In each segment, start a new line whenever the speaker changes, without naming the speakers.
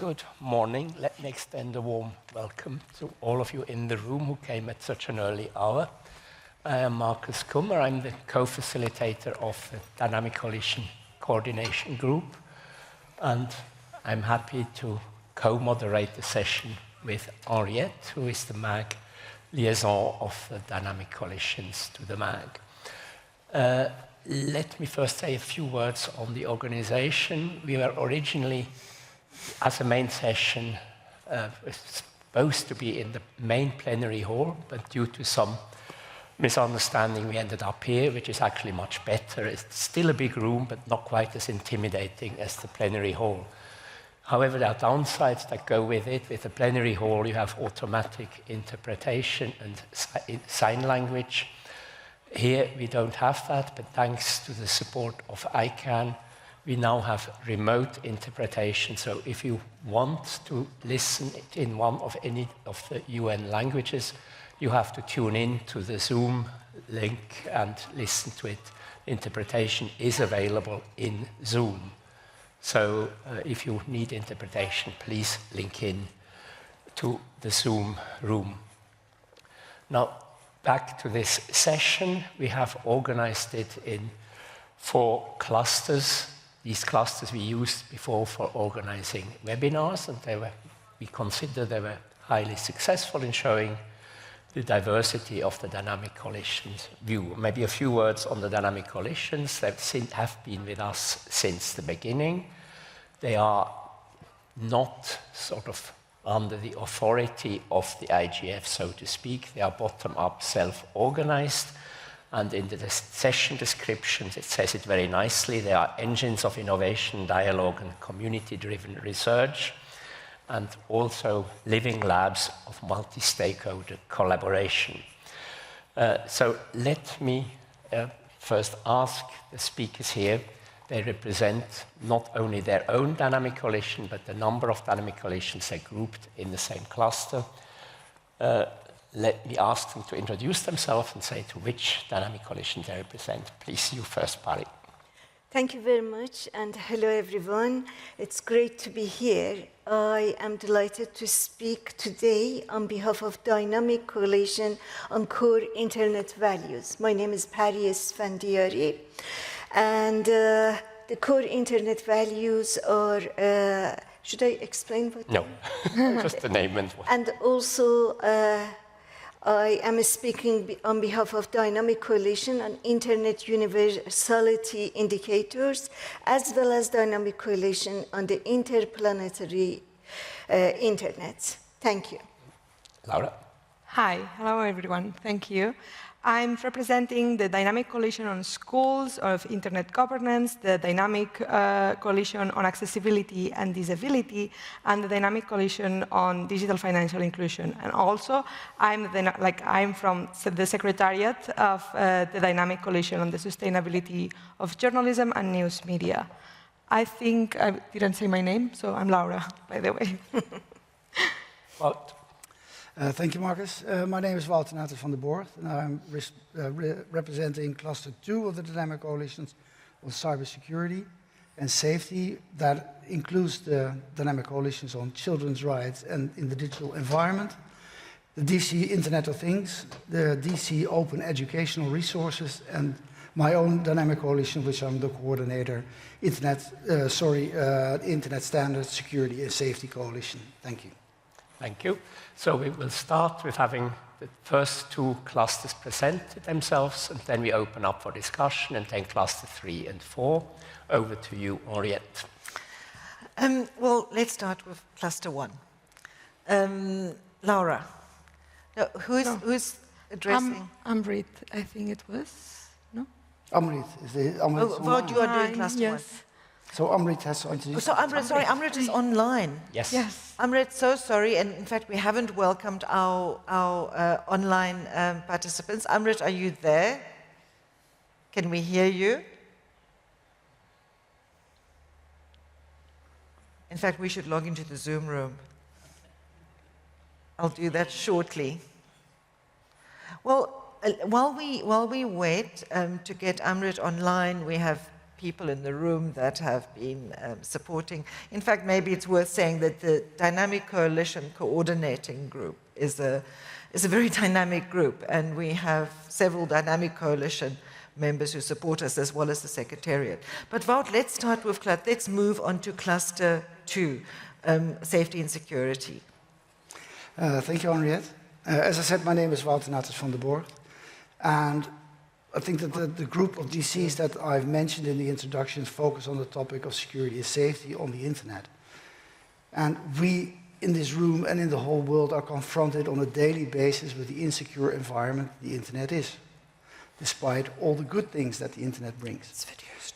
good morning. Let me extend a warm welcome to all of you in the room who came at such an early hour. I am Markus Kummer. I'm the co-facilitator of the Dynamic Coalition Coordination Group, and I'm happy to co-moderate the session with Henriette, who is the MAG liaison of the Dynamic Coalitions to the MAG. Let me first say a few words on the organization. We were originally, as a main session, supposed to be in the main plenary hall, but due to some misunderstanding, we ended up here, which is actually much better. It's still a big room, but not quite as intimidating as the plenary hall. However, there are downsides that go with it. With the plenary hall, you have automatic interpretation and sign language. Here, we don't have that, but thanks to the support of ICANN, we now have remote interpretation. So if you want to listen in one of any of the UN languages, you have to tune in to the Zoom link and listen to it. Interpretation is available in Zoom. So if you need interpretation, please link in to the Zoom room. Now, back to this session. We have organized it in 4 clusters. These clusters we used before for organizing webinars, and we consider they were highly successful in showing the diversity of the Dynamic Coalitions view. Maybe a few words on the Dynamic Coalitions that have been with us since the beginning. They are not sort of under the authority of the IGF, so to speak. They are bottom-up, self-organized, and in the session descriptions it says it very nicely. They are engines of innovation, dialogue, and community-driven research, and also living labs of multi-stakeholder collaboration. So let me first ask the speakers here. They represent not only their own dynamic coalition, but the number of dynamic coalitions they grouped in the same cluster. Let me ask them to introduce themselves and say to which dynamic coalition they represent. Please, you first, Pari.
Thank you very much, and hello everyone. It's great to be here. I am delighted to speak today on behalf of Dynamic Coalition on Core Internet Values. My name is Pari Esfandiari, and the core internet values are, should I explain what?
No, just the name and what.
And also, I am speaking on behalf of Dynamic Coalition on Internet Universality Indicators, as well as Dynamic Coalition on the Interplanetary Internet. Thank you.
Laura.
Hi, hello everyone, thank you. I'm representing the Dynamic Coalition on Schools of Internet Governance, the Dynamic Coalition on Accessibility and Disability, and the Dynamic Coalition on Digital Financial Inclusion. And also, I'm from the Secretariat of the Dynamic Coalition on the Sustainability of Journalism and News Media. I think I didn't say my name, so I'm Laura, by the way.
Thank you, Marcus. My name is Wouter Nater van der Borg, and I'm representing Cluster 2 of the Dynamic Coalitions on Cybersecurity and Safety. That includes the Dynamic Coalitions on Children's Rights and in the Digital Environment, the DC Internet of Things, the DC Open Educational Resources, and my own Dynamic Coalition, which I'm the coordinator, Internet Standards, Security and Safety Coalition. Thank you.
Thank you. So we will start with having the first 2 clusters present themselves, and then we open up for discussion, and then cluster 3 and 4. Over to you, Henriette.
Well, let's start with cluster 1. Laura, no, who's addressing?
Amrit, I think it was, no?
Amrit,
Well, you are doing cluster 1.
So Amrit has to introduce.
So Amrit is online.
Yes.
Yes.
Amrit, so sorry, and in fact we haven't welcomed our online participants. Amrit, are you there? Can we hear you? In fact, we should log into the Zoom room. I'll do that shortly. Well, while we wait to get Amrit online, we have people in the room that have been supporting. In fact, maybe it's worth saying that the Dynamic Coalition Coordinating Group is a very dynamic group, and we have several Dynamic Coalition members who support us, as well as the Secretariat. But Wout, let's start with, let's move on to Cluster 2, Safety and Security.
Thank you, Henriette. As I said, my name is Wout van der Borg, and I think that the group of DCs that I've mentioned in the introduction focus on the topic of security and safety on the internet. And we in this room and in the whole world are confronted on a daily basis with the insecure environment the internet is, despite all the good things that the internet brings.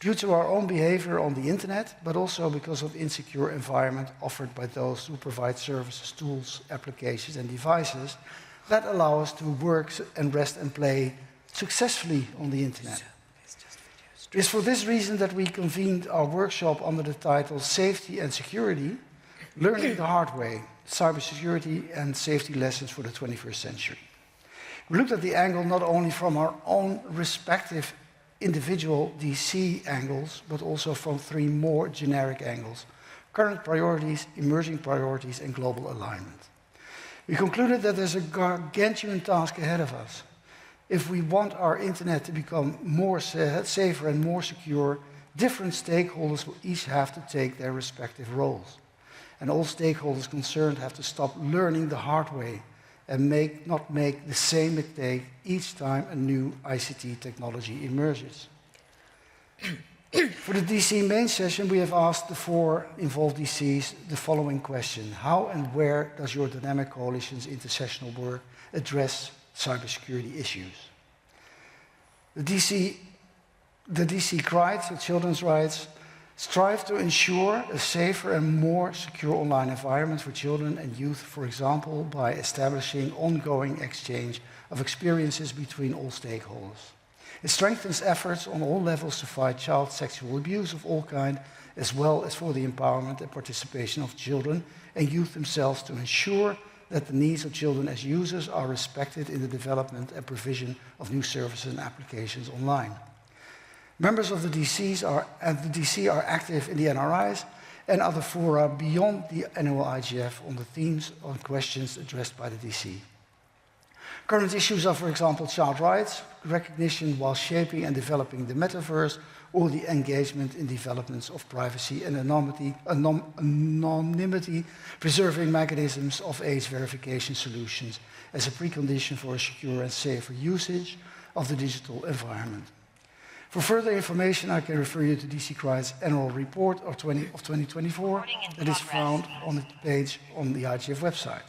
Due to our own behavior on the internet, but also because of insecure environment offered by those who provide services, tools, applications and devices that allow us to work and rest and play successfully on the internet. It is for this reason that we convened our workshop under the title Safety and Security, Learning the Hard Way, Cybersecurity and Safety Lessons for the 21st Century. We looked at the angle not only from our own respective individual DC angles, but also from three more generic angles: current priorities, emerging priorities, and global alignment. We concluded that there's a gargantuan task ahead of us. If we want our internet to become more safer and more secure, different stakeholders will each have to take their respective roles. And all stakeholders concerned have to stop learning the hard way and not make the same mistake each time a new ICT technology emerges. For the DC main session, we have asked the four involved DCs the following question: how and where does your Dynamic Coalition's intersessional work address cybersecurity issues? The DC CRIDES, the children's rights, strive to ensure a safer and more secure online environment for children and youth, for example, by establishing ongoing exchange of experiences between all stakeholders. It strengthens efforts on all levels to fight child sexual abuse of all kinds, as well as for the empowerment and participation of children and youth themselves to ensure that the needs of children as users are respected in the development and provision of new services and applications online. Members of the DC are active in the NRIs and other fora beyond the annual IGF on the themes and questions addressed by the DC. Current issues are, for example, child rights, recognition while shaping and developing the metaverse, or the engagement in developments of privacy and anonymity, preserving mechanisms of age verification solutions as a precondition for a secure and safer usage of the digital environment. For further information, I can refer you to DC CRIDE's annual report of 2024 that is found on the page on the IGF website.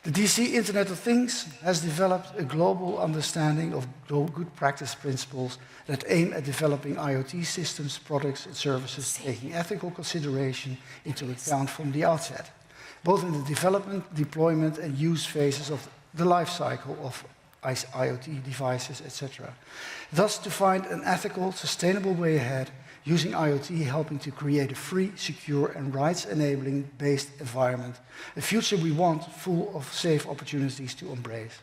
The DC Internet of Things has developed a global understanding of good practice principles that aim at developing IoT systems, products and services taking ethical consideration into account from the outset, both in the development, deployment and use phases of the life cycle of IoT devices, etc. Thus, to find an ethical, sustainable way ahead, using IoT helping to create a free, secure and rights-enabling based environment, a future we want full of safe opportunities to embrace.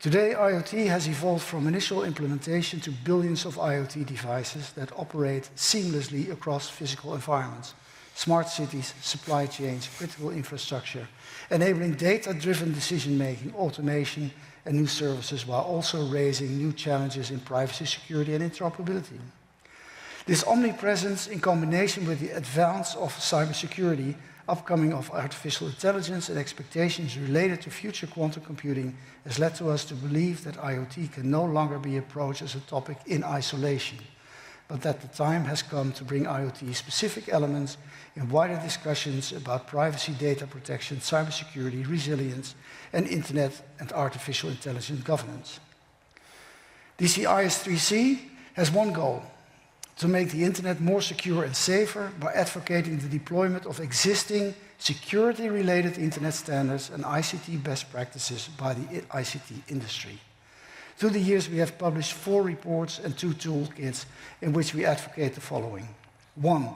Today, IoT has evolved from initial implementation to billions of IoT devices that operate seamlessly across physical environments, smart cities, supply chains, critical infrastructure, enabling data-driven decision-making, automation, and new services, while also raising new challenges in privacy, security, and interoperability. This omnipresence, in combination with the advance of cybersecurity, upcoming of artificial intelligence, and expectations related to future quantum computing, has led to us to believe that IoT can no longer be approached as a topic in isolation, but that the time has come to bring IoT-specific elements in wider discussions about privacy, data protection, cybersecurity, resilience, and internet and artificial intelligence governance. DC IS3C has one goal: to make the internet more secure and safer by advocating the deployment of existing security-related internet standards and ICT best practices by the ICT industry. Through the years, we have published 4 reports and 2 toolkits in which we advocate the following. 1.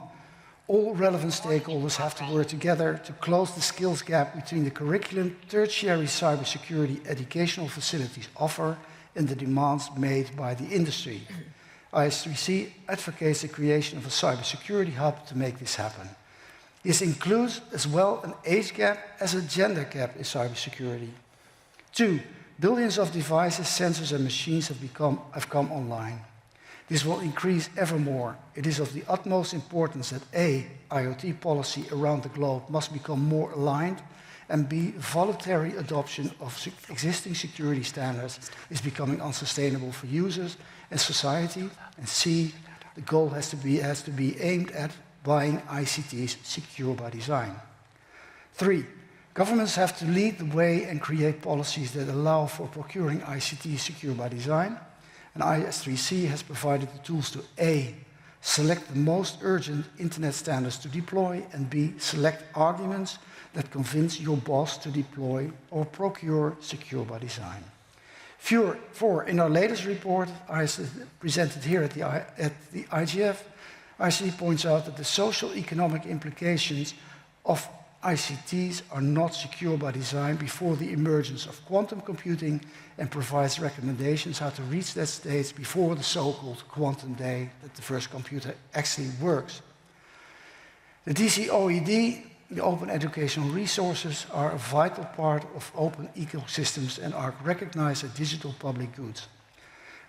All relevant stakeholders have to work together to close the skills gap between the curriculum tertiary cybersecurity educational facilities offer and the demands made by the industry. IS3C advocates the creation of a cybersecurity hub to make this happen. This includes as well an age gap as a gender gap in cybersecurity. 2, billions of devices, sensors and machines have come online. This will increase ever more. It is of the utmost importance that A, IoT policy around the globe must become more aligned, and B, voluntary adoption of existing security standards is becoming unsustainable for users and society, and C, the goal has to be aimed at buying ICTs secure by design. 3, governments have to lead the way and create policies that allow for procuring ICTs secure by design, and IS3C has provided the tools to A, select the most urgent internet standards to deploy, and B, select arguments that convince your boss to deploy or procure secure by design. 4, in our latest report, presented here at the IGF, ICT points out that the social economic implications of ICTs are not secure by design before the emergence of quantum computing, and provides recommendations how to reach that stage before the so-called quantum day that the first computer actually works. The DCOED, the open educational resources, are a vital part of open ecosystems and are recognized as digital public goods.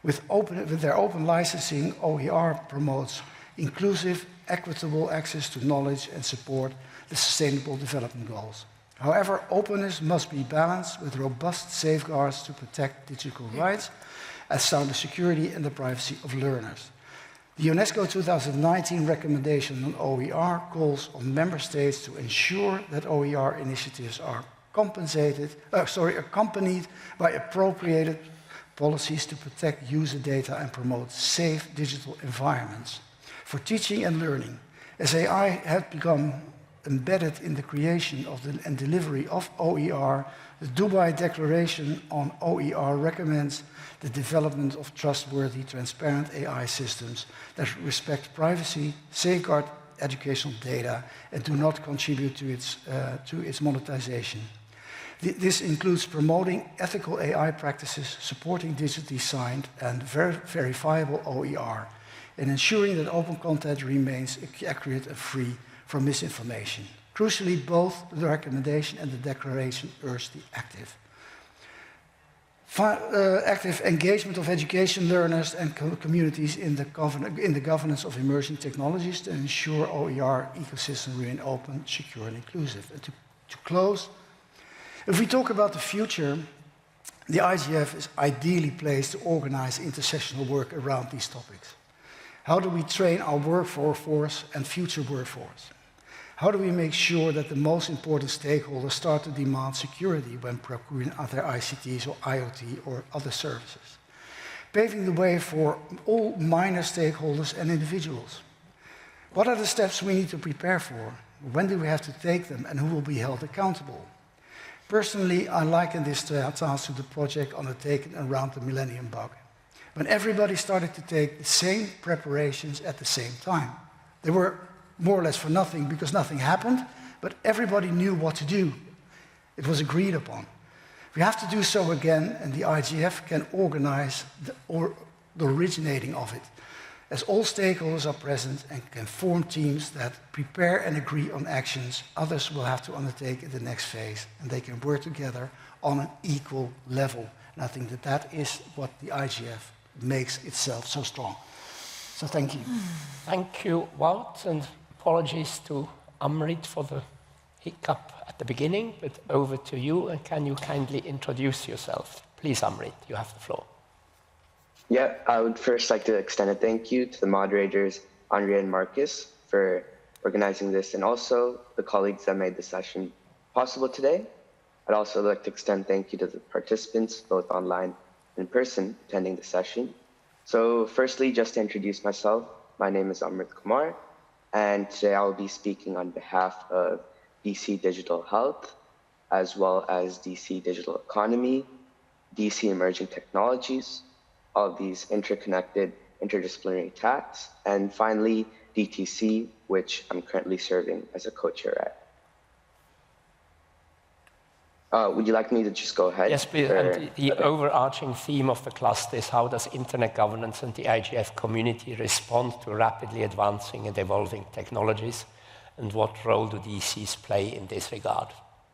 With their open licensing, OER promotes inclusive, equitable access to knowledge and support the Sustainable Development Goals. However, openness must be balanced with robust safeguards to protect digital rights, as cybersecurity and the privacy of learners. The UNESCO 2019 recommendation on OER calls on member states to ensure that OER initiatives are accompanied by appropriate policies to protect user data and promote safe digital environments. For teaching and learning, as AI has become embedded in the creation of and delivery of OER, the Dubai Declaration on OER recommends the development of trustworthy, transparent AI systems that respect privacy, safeguard educational data, and do not contribute to its monetization. This includes promoting ethical AI practices, supporting digitally signed and verifiable OER, and ensuring that open content remains accurate and free from misinformation. Crucially, both the recommendation and the declaration urge the active engagement of education learners and communities in the governance of emerging technologies to ensure OER ecosystems remain open, secure, and inclusive. And to close, if we talk about the future, the IGF is ideally placed to organize intersectional work around these topics. How do we train our workforce and future workforce? How do we make sure that the most important stakeholders start to demand security when procuring other ICTs or IoT or other services? Paving the way for all minor stakeholders and individuals. What are the steps we need to prepare for? When do we have to take them, and who will be held accountable? Personally, I liken this task to the project undertaken around the Millennium Bug, when everybody started to take the same preparations at the same time. They were more or less for nothing because nothing happened, but everybody knew what to do. It was agreed upon. We have to do so again, and the IGF can organize the originating of it, as all stakeholders are present and can form teams that prepare and agree on actions others will have to undertake in the next phase, and they can work together on an equal level. And I think that that is what the IGF makes itself so strong. So thank you.
Thank you, Wout, and apologies to Amrit for the hiccup at the beginning, but over to you, and can you kindly introduce yourself? Please, Amrit, you have the floor.
Yeah, I would first like to extend a thank you to the moderators, Andrea and Marcus, for organizing this, and also the colleagues that made the session possible today. I'd also like to extend thank you to the participants, both online and in person, attending the session. So firstly, just to introduce myself, my name is Amrit Kumar, and today I will be speaking on behalf of DC Digital Health, as well as DC Digital Economy, DC Emerging Technologies, all of these interconnected interdisciplinary tracks, and finally DTC, which I'm currently serving as a co-chair at. Would you like me to just go ahead?
Yes, please.
Or-
And the overarching theme of the cluster is how does internet governance and the IGF community respond to rapidly advancing and evolving technologies, and what role do DCs play in this regard?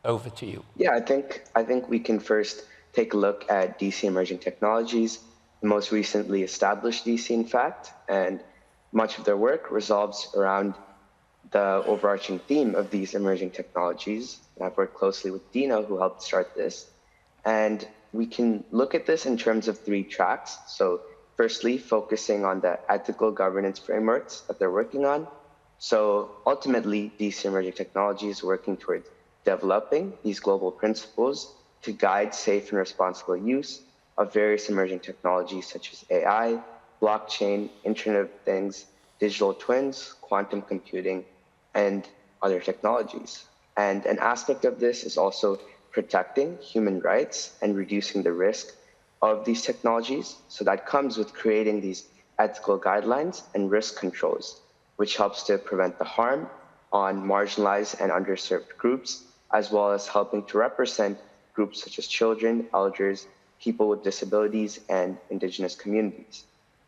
Over to you.
Yeah, I think we can first take a look at DC emerging technologies, the most recently established DC, in fact, and much of their work revolves around the overarching theme of these emerging technologies. And I've worked closely with Dino, who helped start this. And we can look at this in terms of 3 tracks. So firstly, focusing on the ethical governance frameworks that they're working on. So ultimately, DC emerging technologies working towards developing these global principles to guide safe and responsible use of various emerging technologies such as AI, blockchain, Internet of Things, digital twins, quantum computing, and other technologies. And an aspect of this is also protecting human rights and reducing the risk of these technologies. So that comes with creating these ethical guidelines and risk controls, which helps to prevent the harm on marginalized and underserved groups, as well as helping to represent groups such as children, elders, people with disabilities, and indigenous communities.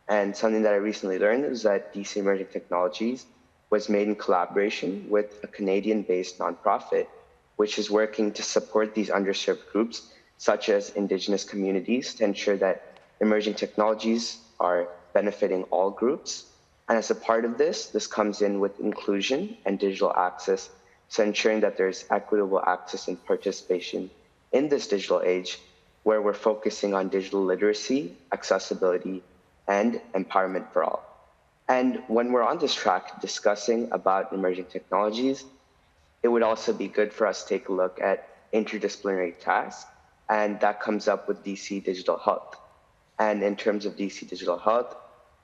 And something that I recently learned is that DC Emerging Technologies was made in collaboration with a Canadian-based nonprofit, which is working to support these underserved groups, such as indigenous communities, to ensure that emerging technologies are benefiting all groups. And as a part of this comes in with inclusion and digital access, so ensuring that there's equitable access and participation in this digital age, where we're focusing on digital literacy, accessibility, and empowerment for all. And when we're on this track discussing about emerging technologies, it would also be good for us to take a look at interdisciplinary tasks, and that comes up with DC Digital Health. And in terms of DC Digital Health,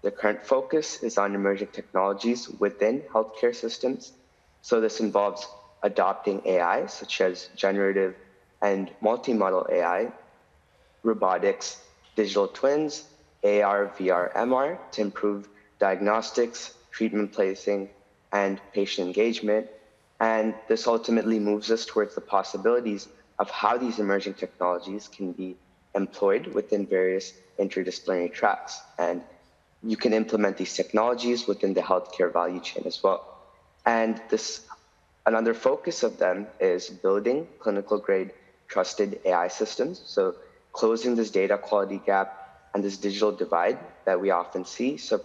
the current focus is on emerging technologies within healthcare systems. So this involves adopting AI, such as generative and multimodal AI, robotics, digital twins, AR, VR, MR to improve diagnostics, treatment placing, and patient engagement. And this ultimately moves us towards the possibilities of how these emerging technologies can be employed within various interdisciplinary tracks. And you can implement these technologies within the healthcare value chain as well. And another focus of them is building clinical grade trusted AI systems. So closing this data quality gap and this digital divide that we often see. So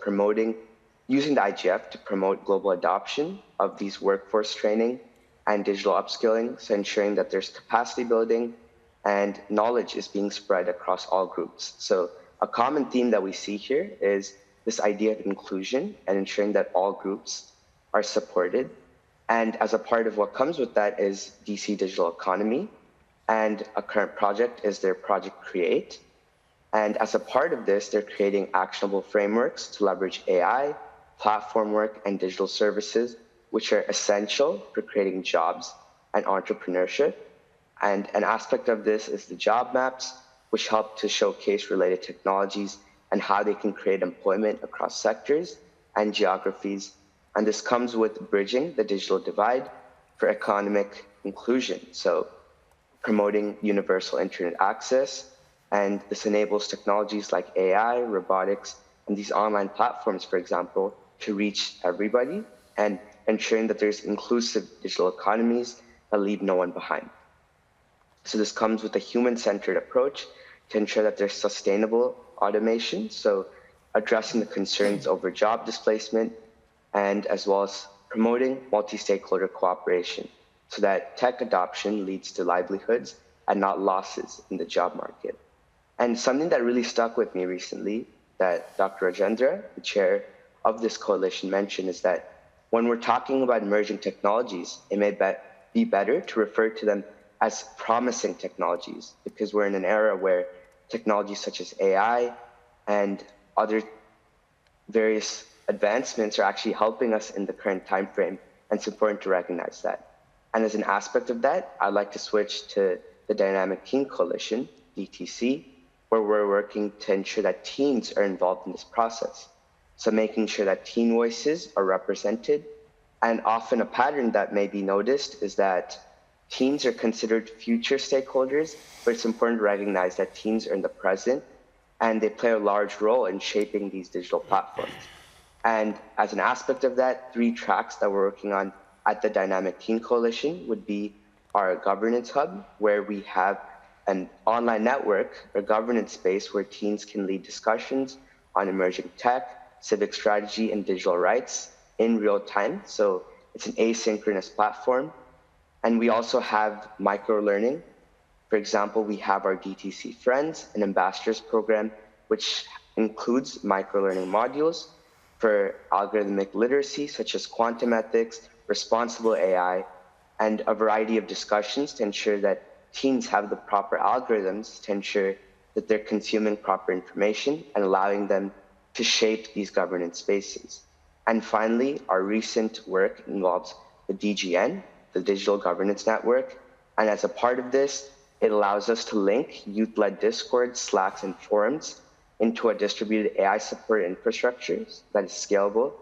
using the IGF to promote global adoption of these workforce training and digital upskilling, so ensuring that there's capacity building and knowledge is being spread across all groups. So a common theme that we see here is this idea of inclusion and ensuring that all groups are supported. And as a part of what comes with that is DC Digital Economy, and a current project is their Project Create. And as a part of this, they're creating actionable frameworks to leverage AI, platform work, and digital services, which are essential for creating jobs and entrepreneurship. And an aspect of this is the job maps, which help to showcase related technologies and how they can create employment across sectors and geographies. And this comes with bridging the digital divide for economic inclusion. So promoting universal internet access, and this enables technologies like AI, robotics, and these online platforms, for example, to reach everybody and ensuring that there's inclusive digital economies that leave no one behind. So this comes with a human-centered approach to ensure that there's sustainable automation, so addressing the concerns over job displacement, and as well as promoting multi-stakeholder cooperation so that tech adoption leads to livelihoods and not losses in the job market. And something that really stuck with me recently that Dr. Rajendra, the chair of this coalition, mentioned is that when we're talking about emerging technologies, it may be better to refer to them as promising technologies, because we're in an era where technologies such as AI and other various advancements are actually helping us in the current time frame, and it's important to recognize that. And as an aspect of that, I'd like to switch to the Dynamic Teen Coalition, DTC, where we're working to ensure that teens are involved in this process. So making sure that teen voices are represented. And often a pattern that may be noticed is that teens are considered future stakeholders, but it's important to recognize that teens are in the present and they play a large role in shaping these digital platforms. And as an aspect of that, 3 tracks that we're working on at the Dynamic Teen Coalition would be our governance hub, where we have an online network or governance space where teens can lead discussions on emerging tech, civic strategy, and digital rights in real time. So it's an asynchronous platform. And we also have micro-learning. For example, we have our DTC Friends, an ambassadors program, which includes micro-learning modules for algorithmic literacy, such as quantum ethics, responsible AI, and a variety of discussions to ensure that teens have the proper algorithms to ensure that they're consuming proper information and allowing them to shape these governance spaces. And finally, our recent work involves the DGN, the Digital Governance Network. And as a part of this, it allows us to link youth-led Discords, Slacks, and forums into a distributed AI support infrastructure that is scalable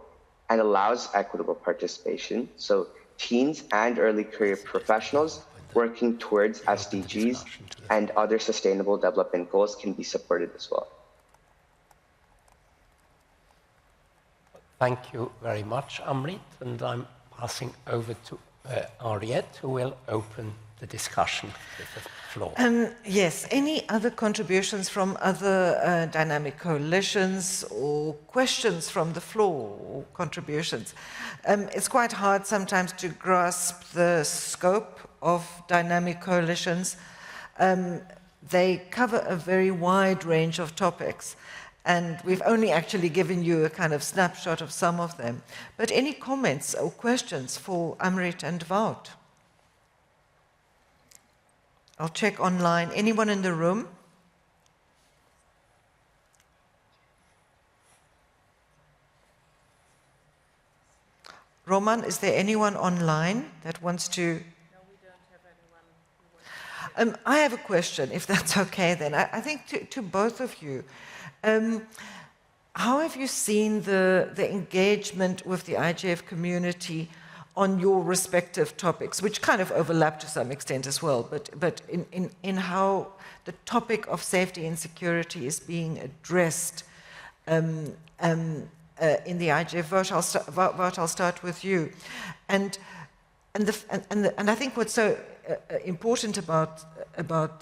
and allows equitable participation. So teens and early career professionals working towards SDGs and other sustainable development goals can be supported as well.
Thank you very much, Amrit. And I'm passing over to Ariette, who will open the discussion with the floor.
Yes, any other contributions from other dynamic coalitions or questions from the floor or contributions? It's quite hard sometimes to grasp the scope of dynamic coalitions. They cover a very wide range of topics, and we've only actually given you a kind of snapshot of some of them. But any comments or questions for Amrit and Wout? I'll check online. Anyone in the room? Roman, is there anyone online that wants to?
No, we don't have anyone.
I have a question, if that's okay then. I think to both of you. How have you seen the engagement with the IGF community on your respective topics, which kind of overlap to some extent as well, but in how the topic of safety and security is being addressed in the IGF? Wout, I'll start with you. And I think what's so important about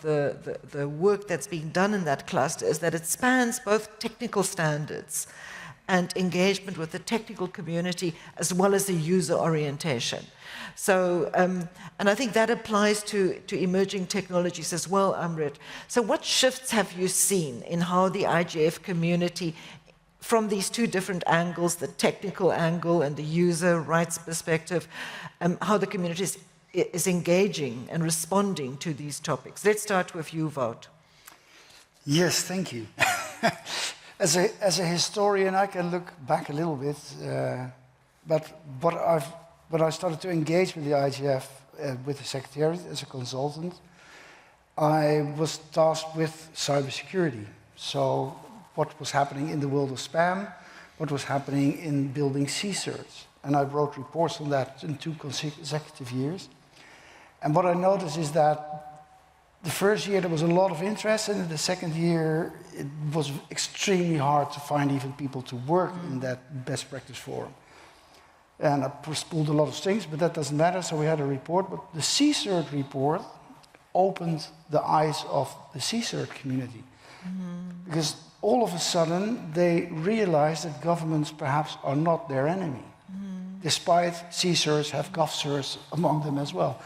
the work that's being done in that cluster is that it spans both technical standards and engagement with the technical community as well as the user orientation. So, and I think that applies to emerging technologies as well, Amrit. So what shifts have you seen in how the IGF community, from these 2 different angles, the technical angle and the user rights perspective, how the community is engaging and responding to these topics? Let's start with you, Wout.
Yes, thank you. As a historian, I can look back a little bit, but when I started to engage with the IGF, with the Secretariat as a consultant, I was tasked with cybersecurity. So what was happening in the world of spam, what was happening in building CSIRTs. And I wrote reports on that in 2 consecutive years. And what I noticed is that the first year there was a lot of interest, and in the second year it was extremely hard to find even people to work in that best practice forum. And I pulled a lot of strings, but that doesn't matter, so we had a report. But the CSIRT report opened the eyes of the CSIRT community. Because all of a sudden they realized that governments perhaps are not their enemy. Despite CSIRTs have GovCIRTs among them as well.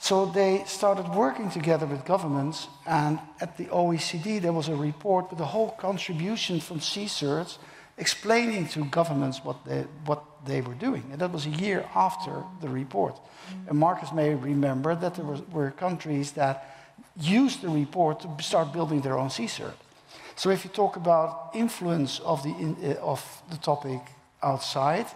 So they started working together with governments, and at the OECD there was a report with a whole contribution from CSIRTs explaining to governments what they were doing. And that was a year after the report. And Marcus may remember that there were countries that used the report to start building their own CSIRT. So if you talk about influence of the topic outside,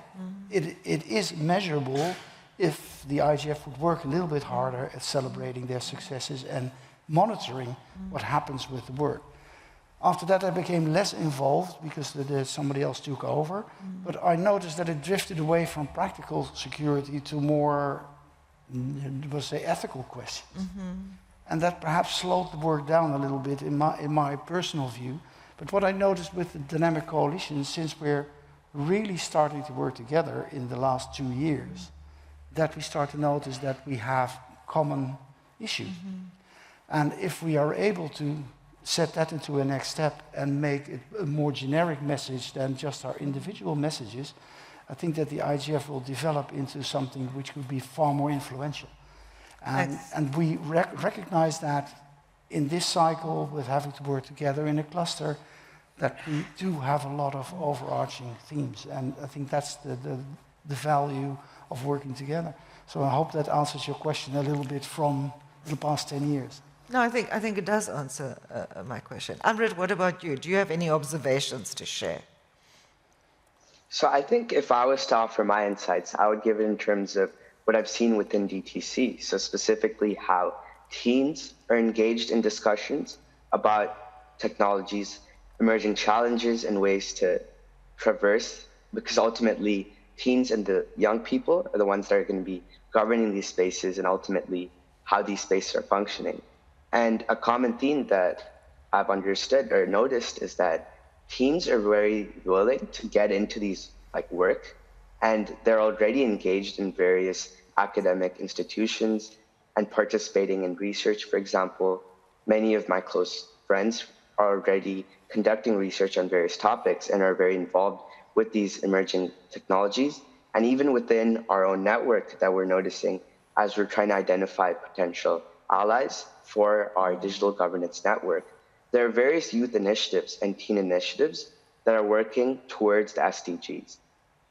it is measurable if the IGF would work a little bit harder at celebrating their successes and monitoring what happens with the work. After that, I became less involved because somebody else took over. But I noticed that it drifted away from practical security to more we'll say, ethical questions. And that perhaps slowed the work down a little bit in my personal view. But what I noticed with the Dynamic Coalition, since we're really starting to work together in the last 2 years, that we start to notice that we have common issues. And if we are able to set that into a next step and make it a more generic message than just our individual messages, I think that the IGF will develop into something which could be far more influential. And we recognize that in this cycle, with having to work together in a cluster, that we do have a lot of overarching themes. And I think that's the value of working together. So I hope that answers your question a little bit from the past 10 years.
No, I think it does answer my question. Amrit, what about you? Do you have any observations to share?
So I think if I was to offer my insights, I would give it in terms of what I've seen within DTC. So specifically how teens are engaged in discussions about technologies, emerging challenges and ways to traverse, because ultimately teens and the young people are the ones that are going to be governing these spaces and ultimately how these spaces are functioning. And a common theme that I've understood or noticed is that teens are very willing to get into these work, and they're already engaged in various academic institutions and participating in research. For example, many of my close friends are already conducting research on various topics and are very involved with these emerging technologies. And even within our own network that we're noticing as we're trying to identify potential allies for our digital governance network, there are various youth initiatives and teen initiatives that are working towards the SDGs.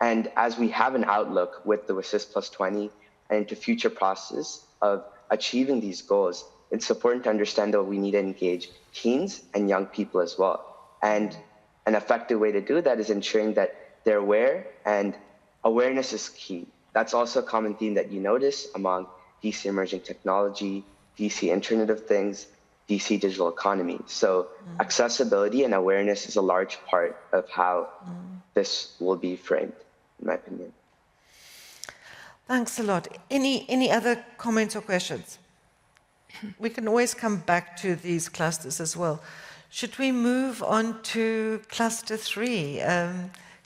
And as we have an outlook with the WSIS Plus 20 and into future process of achieving these goals, it's important to understand that we need to engage teens and young people as well. And an effective way to do that is ensuring that they're aware, and awareness is key. That's also a common theme that you notice among DC Emerging Technology, DC Internet of Things, DC Digital Economy. So accessibility and awareness is a large part of how this will be framed, in my opinion.
Thanks a lot. Any other comments or questions? We can always come back to these clusters as well. Should we move on to cluster 3,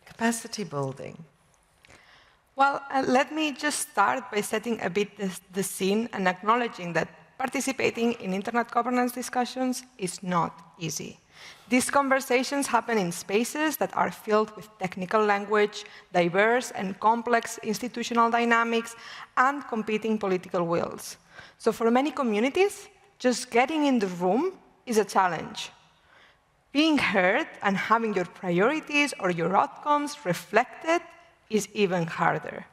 capacity building?
Well, let me just start by setting a bit the scene and acknowledging that participating in internet governance discussions is not easy. These conversations happen in spaces that are filled with technical language, diverse and complex institutional dynamics, and competing political wills. So for many communities, just getting in the room is a challenge. Being heard and having your priorities or your outcomes reflected is even harder.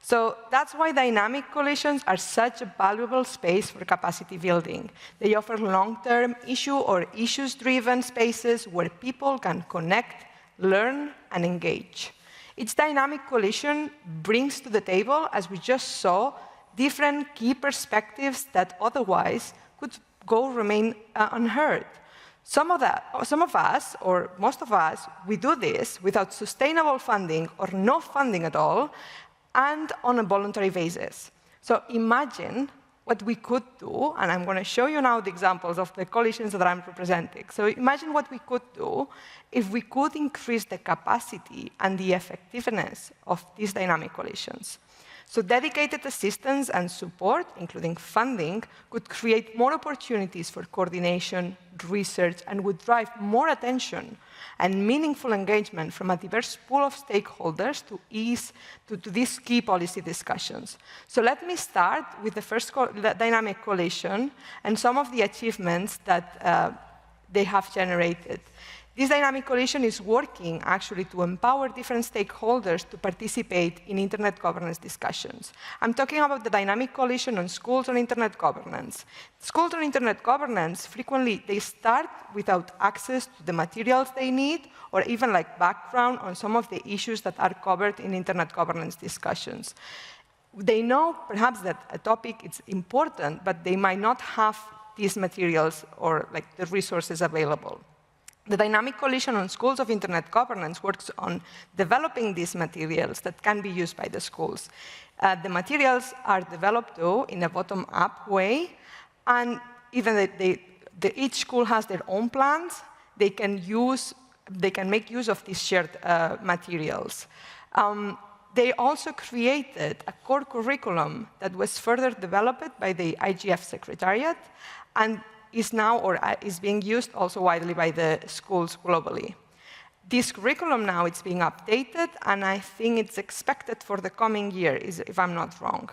So that's why dynamic coalitions are such a valuable space for capacity building. They offer long-term issue or issues-driven spaces where people can connect, learn, and engage. Each dynamic coalition brings to the table, as we just saw, different key perspectives that otherwise could remain unheard. Some of us, or most of us, we do this without sustainable funding or no funding at all, and on a voluntary basis. So imagine what we could do, and I'm going to show you now the examples of the coalitions that I'm representing. So imagine what we could do if we could increase the capacity and the effectiveness of these dynamic coalitions. So dedicated assistance and support, including funding, could create more opportunities for coordination, research, and would drive more attention and meaningful engagement from a diverse pool of stakeholders to ease to these key policy discussions. So let me start with the first dynamic coalition and some of the achievements that they have generated. This dynamic coalition is working actually to empower different stakeholders to participate in internet governance discussions. I'm talking about the dynamic coalition on schools on internet governance. Schools on internet governance, frequently they start without access to the materials they need or even background on some of the issues that are covered in internet governance discussions. They know perhaps that a topic is important, but they might not have these materials or the resources available. The Dynamic Coalition on Schools of Internet Governance works on developing these materials that can be used by the schools. The materials are developed, though, in a bottom-up way, and even though each school has their own plans, they can make use of these shared materials. They also created a core curriculum that was further developed by the IGF Secretariat and is now, or is being used also widely by the schools globally. This curriculum now is being updated, and I think it's expected for the coming year, if I'm not wrong.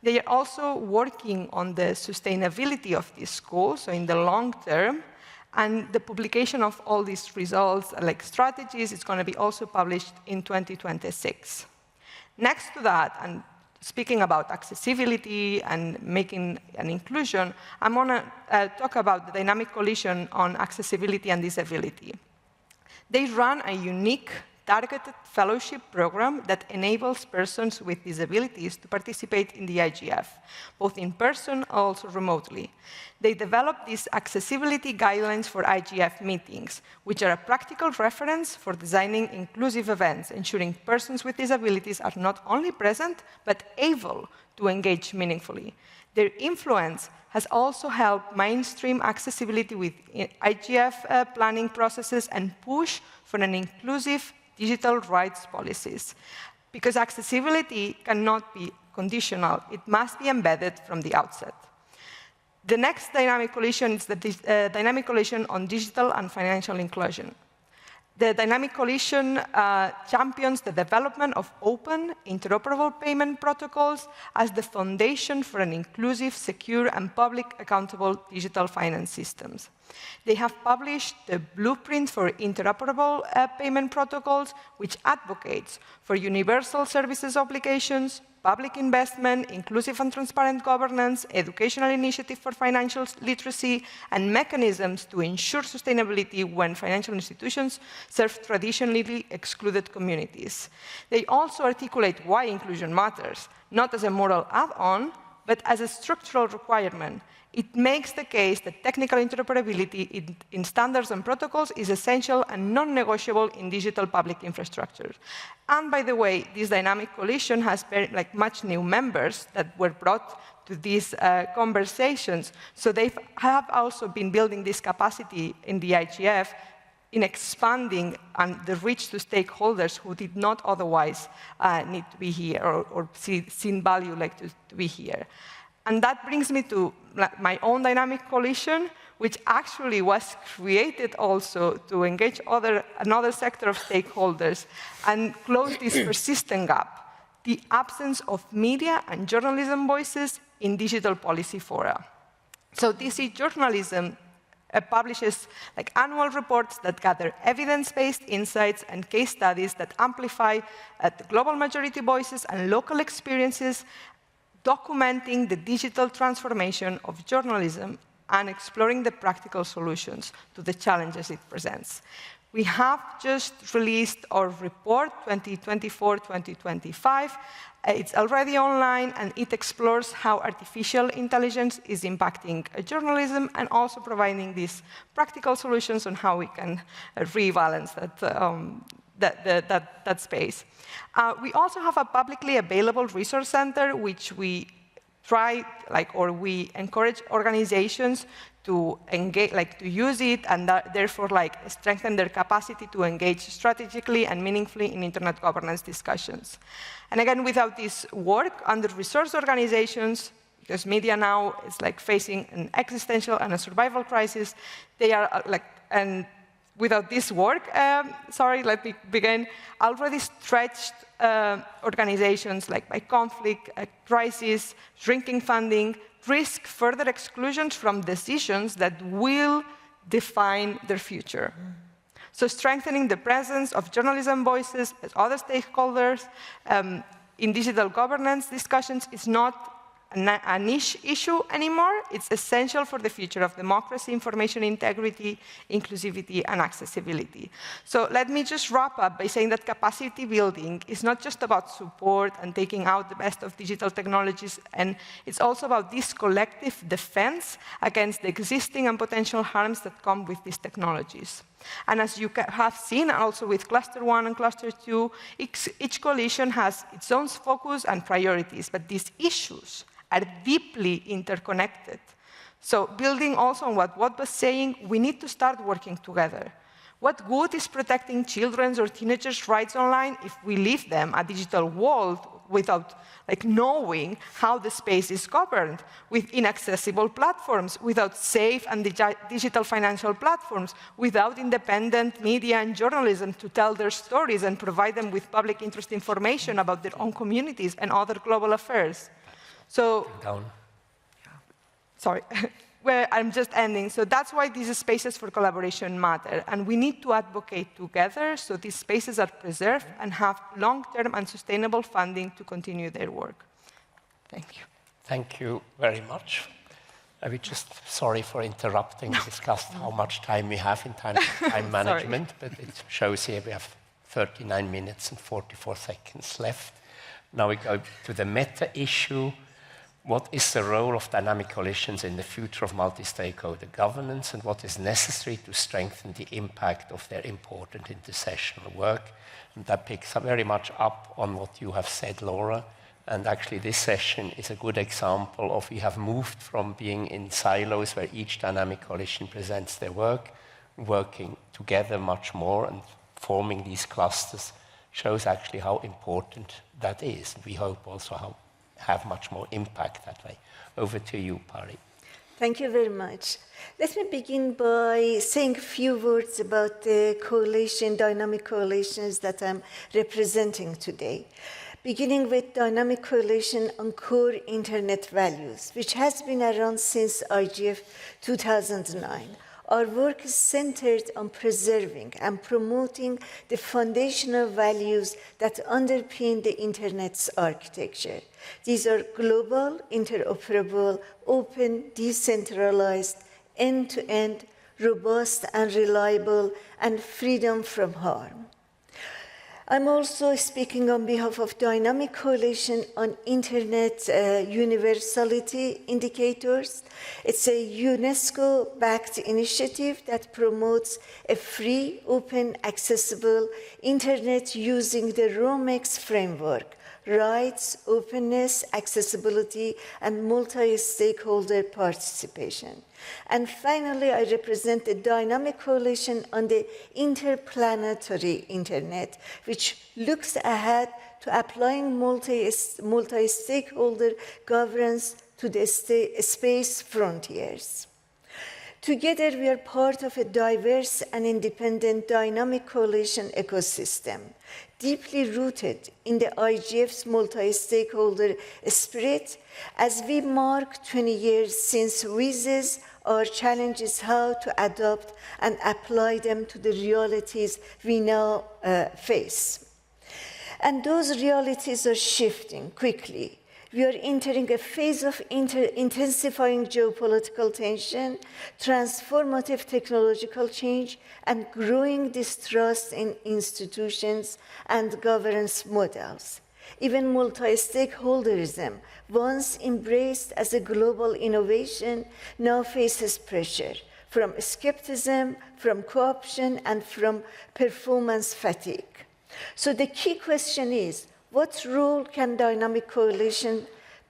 They are also working on the sustainability of these schools, so in the long term, and the publication of all these results, like strategies, is going to be also published in 2026. Next to that, and speaking about accessibility and making an inclusion, I'm going to talk about the Dynamic Coalition on Accessibility and Disability. They run a unique, targeted fellowship program that enables persons with disabilities to participate in the IGF, both in person and also remotely. They develop these accessibility guidelines for IGF meetings, which are a practical reference for designing inclusive events, ensuring persons with disabilities are not only present, but able to engage meaningfully. Their influence has also helped mainstream accessibility with IGF planning processes and push for an inclusive digital rights policies. Because accessibility cannot be conditional, it must be embedded from the outset. The next Dynamic Coalition is the Dynamic Coalition on Digital and Financial Inclusion. The Dynamic Coalition champions the development of open, interoperable payment protocols as the foundation for an inclusive, secure, and public accountable digital finance systems. They have published the Blueprint for Interoperable Payment Protocols, which advocates for universal services obligations, public investment, inclusive and transparent governance, educational initiative for financial literacy, and mechanisms to ensure sustainability when financial institutions serve traditionally excluded communities. They also articulate why inclusion matters, not as a moral add-on, but as a structural requirement. It makes the case that technical interoperability in standards and protocols is essential and non-negotiable in digital public infrastructure. And by the way, this Dynamic Coalition has much new members that were brought to these conversations. So they have also been building this capacity in the IGF in expanding and the reach to stakeholders who did not otherwise need to be here or seen value to be here. And that brings me to my own Dynamic Coalition, which actually was created also to engage another sector of stakeholders and close this persistent gap, the absence of media and journalism voices in digital policy fora. So DC Journalism publishes annual reports that gather evidence-based insights and case studies that amplify the global majority voices and local experiences, documenting the digital transformation of journalism and exploring the practical solutions to the challenges it presents. We have just released our report, 2024-2025. It's already online, and it explores how artificial intelligence is impacting journalism and also providing these practical solutions on how we can rebalance that space. We also have a publicly available resource center, which we we encourage organizations to engage, to use it, and therefore strengthen their capacity to engage strategically and meaningfully in internet governance discussions. And again, without this work under resource organizations, because media now is facing an existential and a survival crisis, they are and without this work, let me begin, already stretched organizations by conflict, crisis, shrinking funding, risk further exclusions from decisions that will define their future. So strengthening the presence of journalism voices as other stakeholders in digital governance discussions is not a niche issue anymore. It's essential for the future of democracy, information integrity, inclusivity, and accessibility. So let me just wrap up by saying that capacity building is not just about support and taking out the best of digital technologies, and it's also about this collective defense against the existing and potential harms that come with these technologies. And as you have seen, also with Cluster 1 and Cluster 2, each coalition has its own focus and priorities, but these issues are deeply interconnected. So building also on what Wout was saying, we need to start working together. What good is protecting children's or teenagers' rights online if we leave them a digital wall without knowing how the space is governed, with inaccessible platforms, without safe and digital financial platforms, without independent media and journalism to tell their stories and provide them with public interest information about their own communities and other global affairs? So, sorry. Well, I'm just ending. So that's why these spaces for collaboration matter. And we need to advocate together so these spaces are preserved and have long-term and sustainable funding to continue their work. Thank you.
Thank you very much. I was just sorry for interrupting. We discussed how much time we have in time management, but it shows here we have 39 minutes and 44 seconds left. Now we go to the meta issue. What is the role of dynamic coalitions in the future of multi-stakeholder governance, and what is necessary to strengthen the impact of their important intersessional work? And that picks up very much up on what you have said, Laura. And actually this session is a good example of we have moved from being in silos where each dynamic coalition presents their work, working together much more, and forming these clusters shows actually how important that is. We hope also have much more impact that way. Over to you, Pari.
Thank you very much. Let me begin by saying a few words about the coalition, dynamic coalitions that I'm representing today. Beginning with Dynamic Coalition on Core Internet Values, which has been around since IGF 2009. Our work is centered on preserving and promoting the foundational values that underpin the Internet's architecture. These are global, interoperable, open, decentralized, end-to-end, robust and reliable, and freedom from harm. I'm also speaking on behalf of Dynamic Coalition on Internet Universality Indicators. It's a UNESCO-backed initiative that promotes a free, open, accessible Internet using the ROMEX framework: rights, openness, accessibility, and multi-stakeholder participation. And finally, I represent the Dynamic Coalition on the Interplanetary Internet, which looks ahead to applying multi-stakeholder governance to the space frontiers. Together, we are part of a diverse and independent dynamic coalition ecosystem, deeply rooted in the IGF's multi-stakeholder spirit. As we mark 20 years since WISES, our challenge is how to adopt and apply them to the realities we now face. And those realities are shifting quickly. We are entering a phase of intensifying geopolitical tension, transformative technological change, and growing distrust in institutions and governance models. Even multi-stakeholderism, once embraced as a global innovation, now faces pressure from skepticism, from co-option, and from performance fatigue. So the key question is, what role can dynamic coalition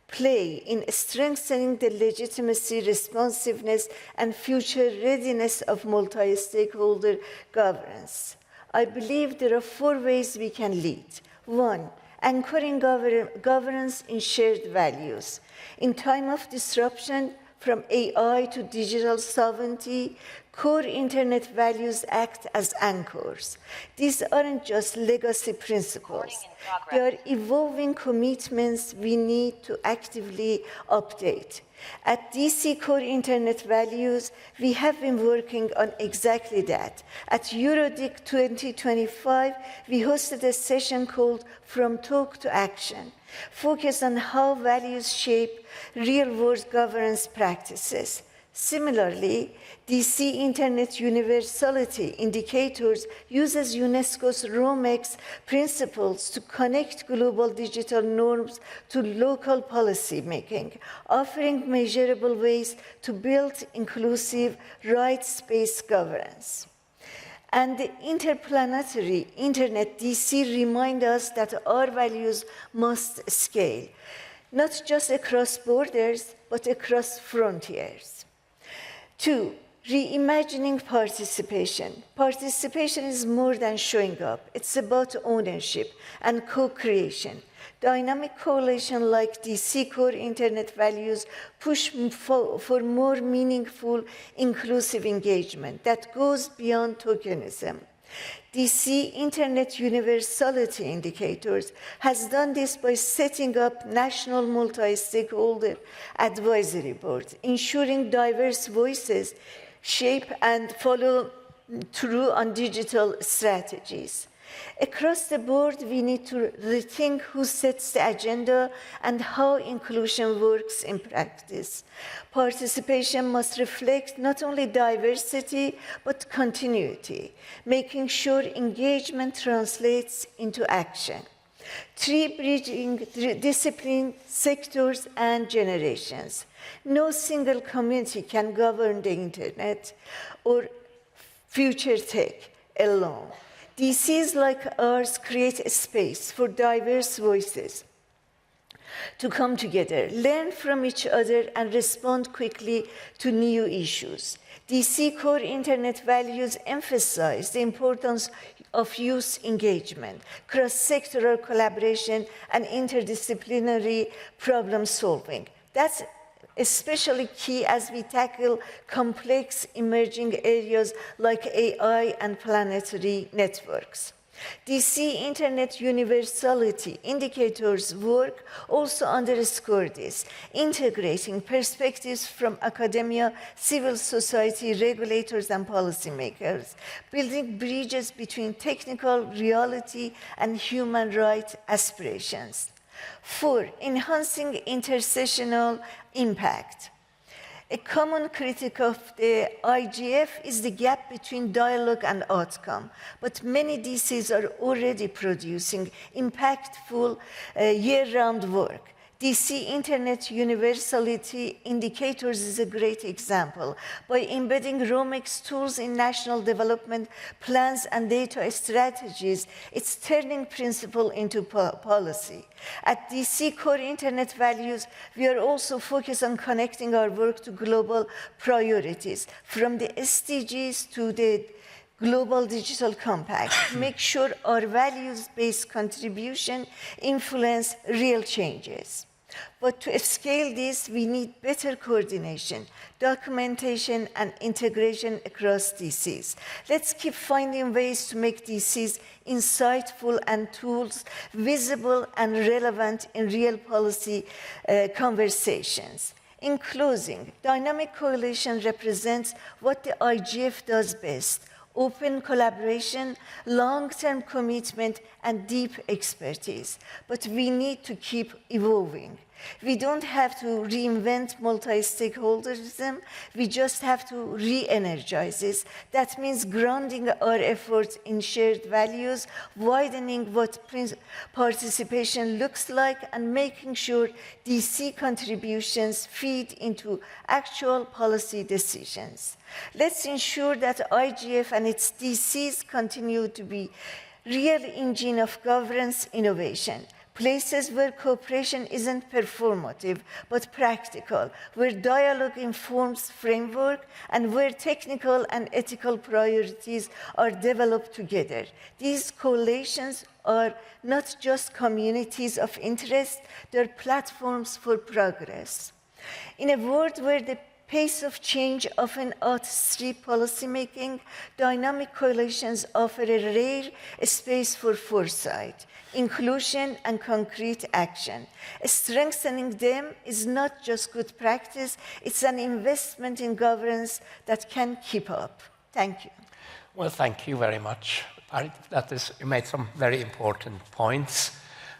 play in strengthening the legitimacy, responsiveness, and future readiness of multi-stakeholder governance? I believe there are 4 ways we can lead. 1, anchoring governance in shared values. In time of disruption, from AI to digital sovereignty, core internet values act as anchors. These aren't just legacy principles. They are evolving commitments we need to actively update. At DC Core Internet Values, we have been working on exactly that. At EuroDIC 2025, we hosted a session called From Talk to Action, focused on how values shape real-world governance practices. Similarly, DC Internet Universality Indicators uses UNESCO's ROMEX principles to connect global digital norms to local policy making, offering measurable ways to build inclusive, rights-based governance. And the interplanetary Internet DC remind us that our values must scale, not just across borders, but across frontiers. 2, reimagining participation. Participation is more than showing up. It's about ownership and co-creation. Dynamic coalition like DC Core Internet Values push for more meaningful, inclusive engagement that goes beyond tokenism. DC Internet Universality Indicators has done this by setting up national multi-stakeholder advisory boards, ensuring diverse voices shape and follow through on digital strategies. Across the board, we need to rethink who sets the agenda and how inclusion works in practice. Participation must reflect not only diversity, but continuity, making sure engagement translates into action. 3, bridging discipline, sectors, and generations. No single community can govern the internet or future tech alone. DCs like ours create a space for diverse voices to come together, learn from each other, and respond quickly to new issues. DC Core Internet Values emphasize the importance of youth engagement, cross-sectoral collaboration, and interdisciplinary problem solving. That's especially key as we tackle complex emerging areas like AI and planetary networks. DC Internet Universality Indicators work also underscore this, integrating perspectives from academia, civil society, regulators, and policymakers, building bridges between technical reality and human rights aspirations. 4, enhancing intersectional impact. A common critique of the IGF is the gap between dialogue and outcome, but many DCs are already producing impactful year-round work. DC Internet Universality Indicators is a great example. By embedding ROMEX tools in national development plans and data strategies, it's turning principle into policy. At DC Core Internet Values, we are also focused on connecting our work to global priorities, from the SDGs to the Global Digital Compact, to make sure our values-based contribution influence real changes. But to scale this, we need better coordination, documentation, and integration across DCs. Let's keep finding ways to make DCs insightful and tools visible and relevant in real policy conversations. In closing, dynamic coalition represents what the IGF does best: open collaboration, long-term commitment, and deep expertise. But we need to keep evolving. We don't have to reinvent multi-stakeholderism, we just have to re-energize this. That means grounding our efforts in shared values, widening what participation looks like, and making sure DC contributions feed into actual policy decisions. Let's ensure that IGF and its DCs continue to be real engine of governance innovation, places where cooperation isn't performative, but practical, where dialogue informs framework, and where technical and ethical priorities are developed together. These coalitions are not just communities of interest, they're platforms for progress. In a world where the pace of change often outstrips policymaking, dynamic coalitions offer a rare space for foresight, inclusion, and concrete action. Strengthening them is not just good practice, it's an investment in governance that can keep up. Thank you.
Well, thank you very much. You made some very important points.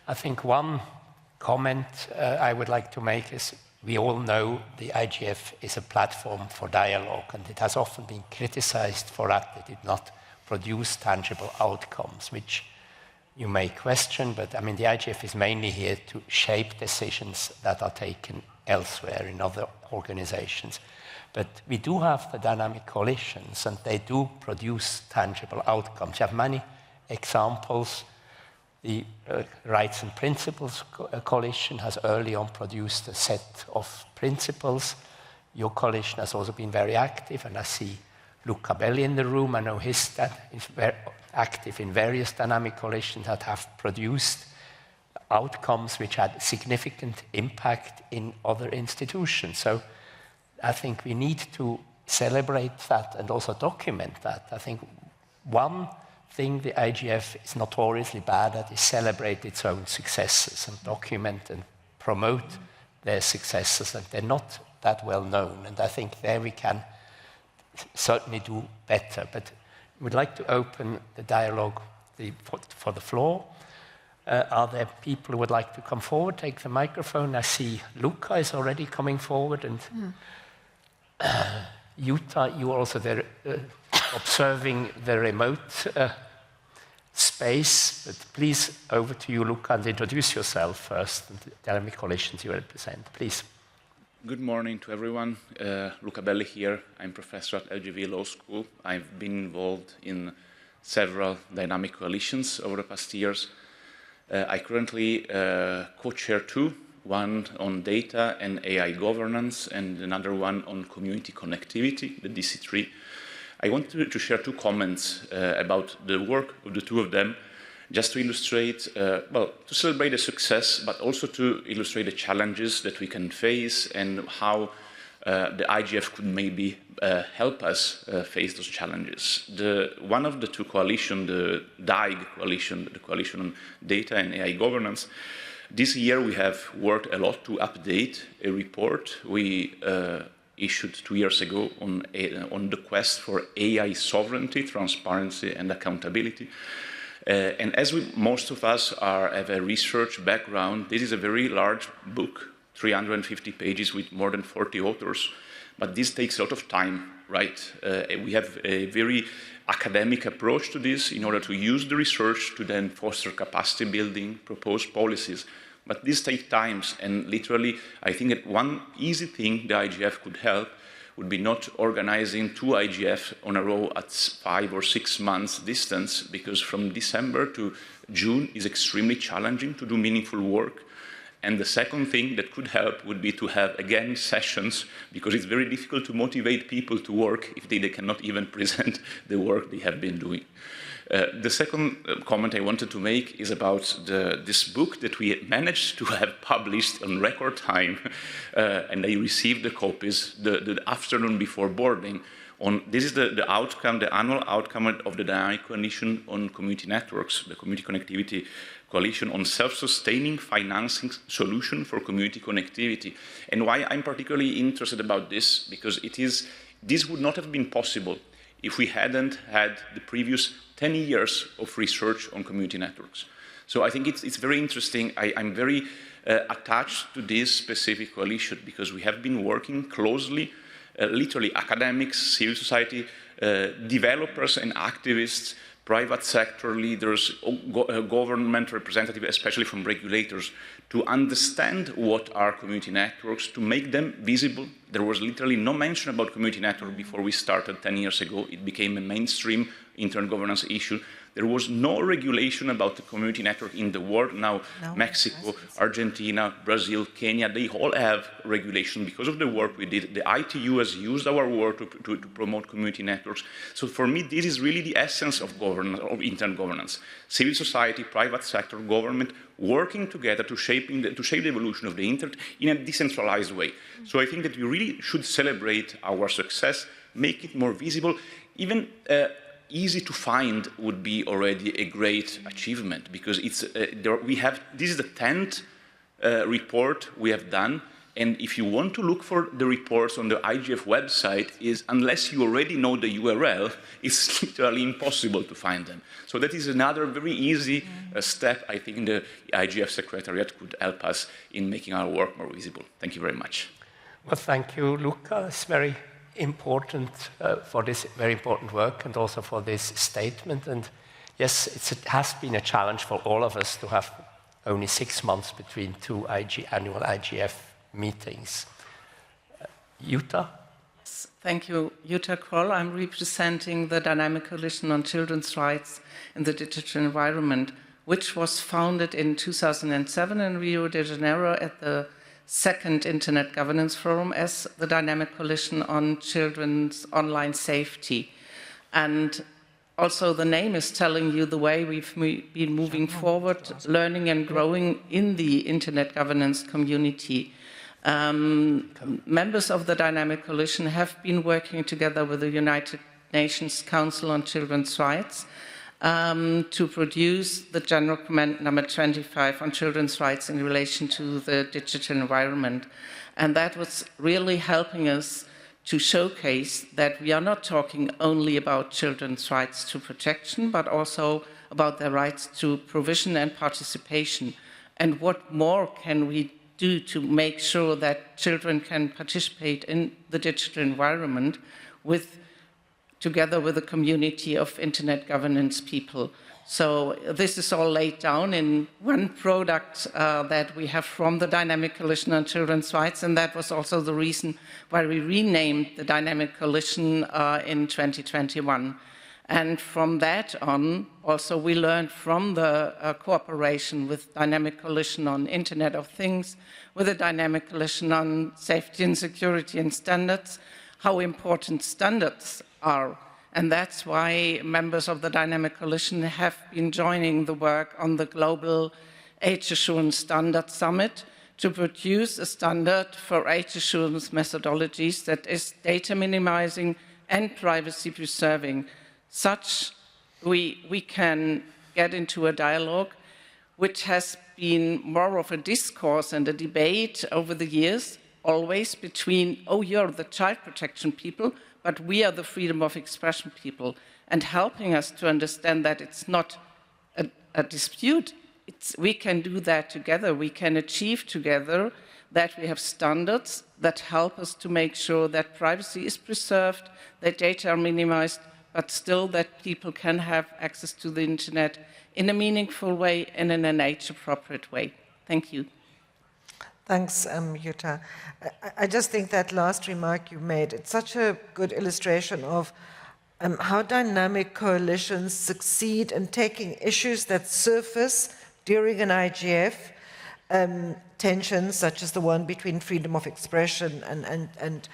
I think one comment I would like to make is we all know the IGF is a platform for dialogue, and it has often been criticized for that it did not produce tangible outcomes, which you may question, but I mean, the IGF is mainly here to shape decisions that are taken elsewhere in other organizations. But we do have the dynamic coalitions, and they do produce tangible outcomes. You have many examples. The Rights and Principles Coalition has early on produced a set of principles. Your coalition has also been very active, and I see Luca Belli in the room. I know his dad is very active in various dynamic coalitions that have produced outcomes which had significant impact in other institutions. So I think we need to celebrate that and also document that. I think one thing the IGF is notoriously bad at is celebrate its own successes and document and promote their successes, and they're not that well known. And I think there we can certainly do better. But we'd like to open the dialogue for the floor. Are there people who would like to come forward, take the microphone? I see Luca is already coming forward, and Jutta, you are also there observing the remote space. But please, over to you, Luca, and introduce yourself first, and the dynamic coalitions you represent, please.
Good morning to everyone. Luca Belli here. I'm professor at LGV Law School. I've been involved in several dynamic coalitions over the past years. I currently co-chair two, one on data and AI governance and another one on community connectivity, the DC3. I want to share two comments about the work of the two of them, just to illustrate, well, to celebrate the success, but also to illustrate the challenges that we can face and how the IGF could maybe help us face those challenges. One of the two coalitions, the DIG coalition, the Coalition on Data and AI Governance, this year we have worked a lot to update a report we issued 2 years ago on the quest for AI sovereignty, transparency, and accountability. And as most of us have a research background, this is a very large book, 350 pages with more than 40 authors, but this takes a lot of time, right? We have a very academic approach to this in order to use the research to then foster capacity building, propose policies. But this takes time, and literally, I think that one easy thing the IGF could help would be not organizing two IGF on a row at 5 or 6 months distance, because from December to June is extremely challenging to do meaningful work. And the second thing that could help would be to have, again, sessions, because it's very difficult to motivate people to work if they cannot even present the work they have been doing. The second comment I wanted to make is about this book that we managed to have published on record time, and I received the copies the afternoon before boarding. This is the outcome, the annual outcome of the Dynamic Coalition on Community Networks, the Community Connectivity Coalition on Self-Sustaining Financing Solution for Community Connectivity. And why I'm particularly interested about this, because this would not have been possible if we hadn't had the previous 10 years of research on community networks. So I think it's very interesting. I'm very attached to this specific coalition because we have been working closely, literally academics, civil society, developers and activists, private sector leaders, government representatives, especially from regulators, to understand what are community networks, to make them visible. There was literally no mention about community network before we started 10 years ago. It became a mainstream internet governance issue. There was no regulation about the community network in the world. Now, Mexico, Argentina, Brazil, Kenya, they all have regulation because of the work we did. The ITU has used our work to promote community networks. So for me, this is really the essence of governance, of internet governance. Civil society, private sector, government, working together to shape the evolution of the internet in a decentralized way. So I think that we really should celebrate our success, make it more visible. Even easy to find would be already a great achievement, because it's, this is the 10th report we have done. And if you want to look for the reports on the IGF website, unless you already know the URL, it's literally impossible to find them. So that is another very easy step. I think the IGF Secretariat could help us in making our work more visible. Thank you very much.
Well, thank you, Luca. It's very important for this very important work and also for this statement. And yes, it has been a challenge for all of us to have only 6 months between two annual IGF meetings. Jutta?
Thank you. Jutta Kroll. I'm representing the Dynamic Coalition on Children's Rights in the Digital Environment, which was founded in 2007 in Rio de Janeiro at the second Internet Governance Forum as the Dynamic Coalition on Children's Online Safety. And also the name is telling you the way we've been moving forward, learning and growing in the Internet governance community. Members of the Dynamic Coalition have been working together with the United Nations Council on Children's Rights to produce the General Comment number 25 on children's rights in relation to the digital environment. And that was really helping us to showcase that we are not talking only about children's rights to protection, but also about their rights to provision and participation. And what more can we do to make sure that children can participate in the digital environment together with a community of internet governance people. So this is all laid down in one product that we have from the Dynamic Coalition on Children's Rights, and that was also the reason why we renamed the Dynamic Coalition in 2021. And from that on, also we learned from the cooperation with Dynamic Coalition on Internet of Things, with the Dynamic Coalition on Safety and Security and Standards, how important standards are. And that's why members of the Dynamic Coalition have been joining the work on the Global Age Assurance Standard Summit to produce a standard for age assurance methodologies that is data minimizing and privacy preserving. Such we can get into a dialogue which has been more of a discourse and a debate over the years, always between, oh, you're the child protection people, but we are the freedom of expression people, and helping us to understand that it's not a dispute. We can do that together. We can achieve together that we have standards that help us to make sure that privacy is preserved, that data are minimized, but still that people can have access to the internet in a meaningful way and in an age-appropriate way. Thank you.
Thanks, Jutta. I just think that last remark you made, it's such a good illustration of how dynamic coalitions succeed in taking issues that surface during an IGF, tensions such as the one between freedom of expression and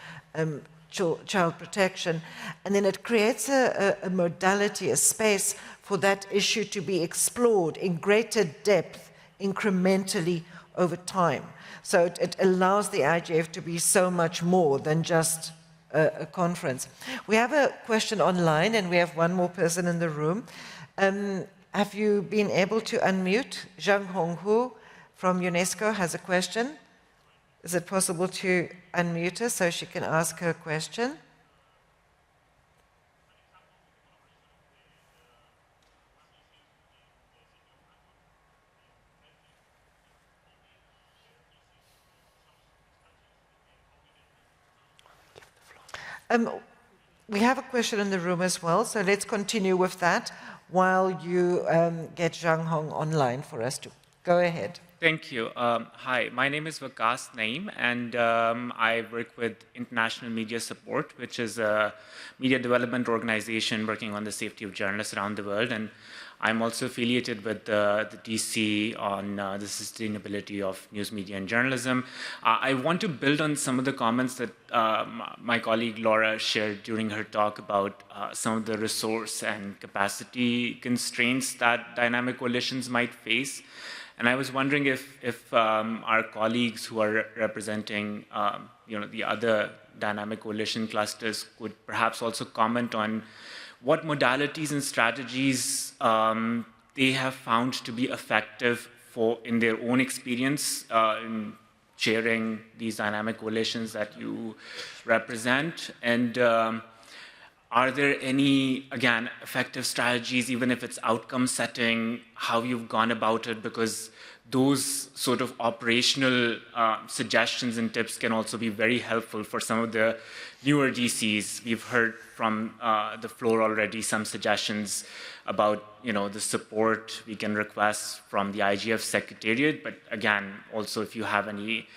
child protection, and then it creates a modality, a space for that issue to be explored in greater depth, incrementally over time. So it allows the IGF to be so much more than just a conference. We have a question online, and we have one more person in the room. Have you been able to unmute? Zhang Honghu from UNESCO has a question. Is it possible to unmute her so she can ask her question? We have a question in the room as well, so let's continue with that while you get Zhang Hong online for us to go ahead.
Thank you. Hi, my name is Vikas Naeem, and I work with International Media Support, which is a media development organization working on the safety of journalists around the world. And I'm also affiliated with the DC on the sustainability of news media and journalism. I want to build on some of the comments that my colleague Laura shared during her talk about some of the resource and capacity constraints that dynamic coalitions might face. And I was wondering if our colleagues who are representing the other dynamic coalition clusters could perhaps also comment on what modalities and strategies they have found to be effective in their own experience in chairing these dynamic coalitions that you represent. And are there any, again, effective strategies, even if it's outcome setting, how you've gone about it? Because those sort of operational suggestions and tips can also be very helpful for some of the newer DCs. We've heard from the floor already some suggestions about the support we can request from the IGF Secretariat. But again, also if you have any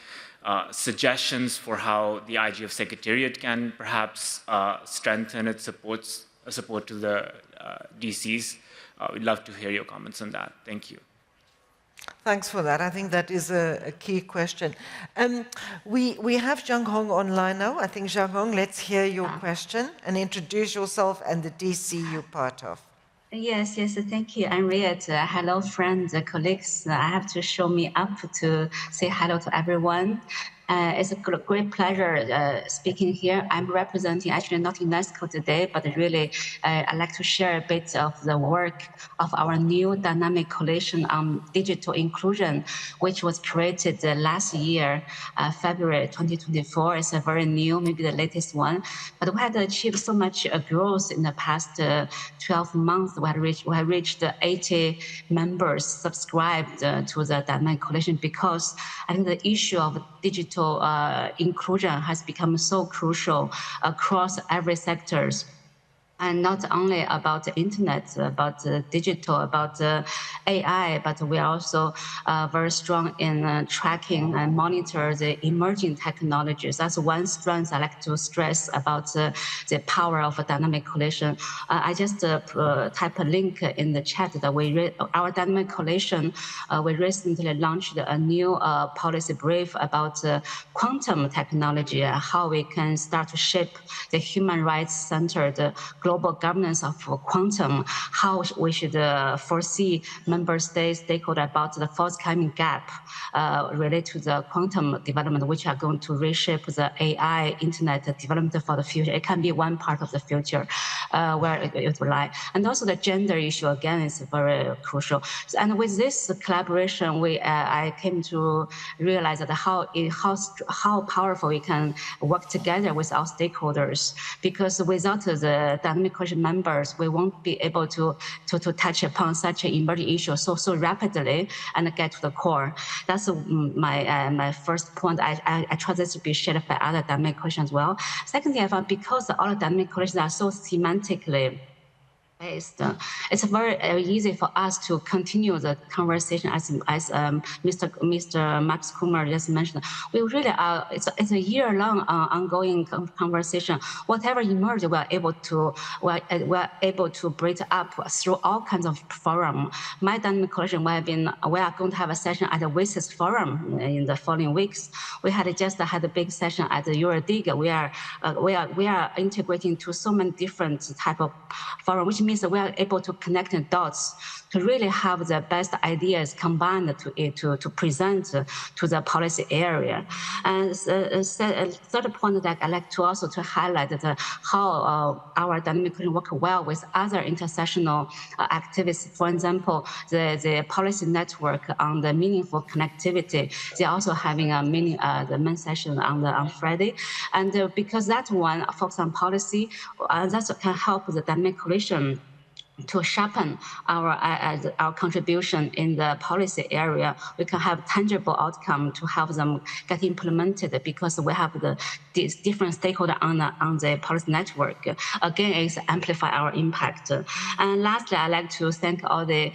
suggestions for how the IGF Secretariat can perhaps strengthen its support to the DCs, we'd love to hear your comments on that. Thank you.
Thanks for that. I think that is a key question. We have Zhang Hong online now. I think, Zhang Hong, let's hear your question and introduce yourself and the DC you're part of.
Yes, thank you, Henriette. Hello, friends, colleagues. I have to show me up to say hello to everyone. It's a great pleasure speaking here. I'm representing actually not UNESCO today, but really I'd like to share a bit of the work of our new dynamic coalition on digital inclusion, which was created last year, February 2024. It's a very new, maybe the latest one, but we had achieved so much growth in the past 12 months. We have reached 80 members subscribed to the dynamic coalition, because I think the issue of digital inclusion has become so crucial across every sectors. And not only about the internet, about digital, about AI, but we are also very strong in tracking and monitor the emerging technologies. That's one strength I like to stress about the power of a dynamic coalition. I just type a link in the chat that our dynamic coalition, we recently launched a new policy brief about quantum technology, how we can start to shape the human rights centered global governance of quantum, how we should foresee member states stakeholders about the forthcoming gap related to the quantum development, which are going to reshape the AI internet development for the future. It can be one part of the future where it will lie. And also the gender issue, again, is very crucial. And with this collaboration, I came to realize that how powerful we can work together with our stakeholders, because without the dynamic coalition members, we won't be able to touch upon such an emerging issue so rapidly and get to the core. That's my first point. I try this to be shared by other dynamic coalitions as well. Secondly, I found because all dynamic coalitions are so semantically based, it's very easy for us to continue the conversation as Mr. Max Kumar just mentioned. We really are, it's a year-long ongoing conversation. Whatever emerges, we're able to break up through all kinds of forum. My dynamic coalition, we are going to have a session at the WISIS forum in the following weeks. We had just had a big session at the Eurodig. We are integrating to so many different type of forum, which means that we are able to connect the dots to really have the best ideas combined to present to the policy area. And third point that I'd like to also to highlight how our dynamic coalition work well with other intersectional activities. For example, the policy network on the meaningful connectivity, they're also having the main session on Friday. And because that one focus on policy, that can help the dynamic coalition to sharpen our contribution in the policy area, we can have tangible outcome to help them get implemented, because we have these different stakeholders on the policy network. Again, it's amplify our impact. And lastly, I'd like to thank all the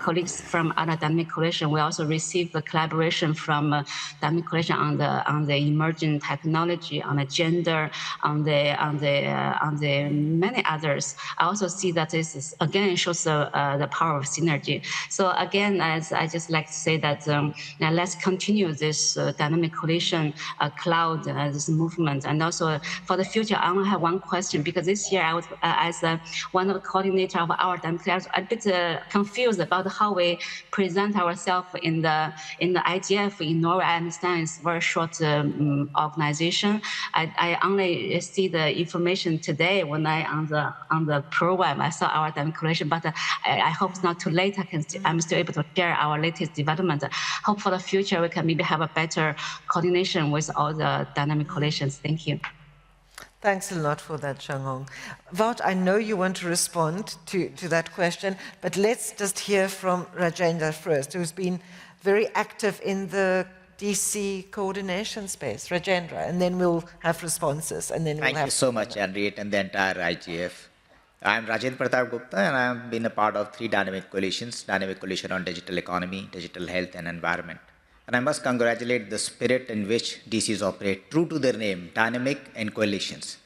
colleagues from other dynamic coalition. We also received the collaboration from dynamic coalition on the emerging technology, on the gender, on the many others. I also see that this is, again, shows the power of synergy. So again, as I just like to say that let's continue this dynamic coalition cloud, this movement. And also for the future, I only have one question, because this year I was, as one of the coordinator of our dynamic, I was a bit confused about how we present ourselves in the IGF in Norway. I understand it's a very short organization. I only see the information today when I on the program. I saw our dynamic coalition, but I hope it's not too late. I'm still able to share our latest development. Hope for the future we can maybe have a better coordination with all the dynamic coalitions. Thank you.
Thanks a lot for that, Xianghong. Wout, I know you want to respond to that question, but let's just hear from Rajendra first, who's been very active in the DC coordination space. Rajendra, and then we'll have responses, and then we'll have...
Thank you so much, Henriette, and the entire IGF. I'm Rajendra Pratap Gupta, and I've been a part of 3 dynamic coalitions: Dynamic Coalition on Digital Economy, Digital Health, and Environment. And I must congratulate the spirit in which DCs operate, true to their name, dynamic and coalitions.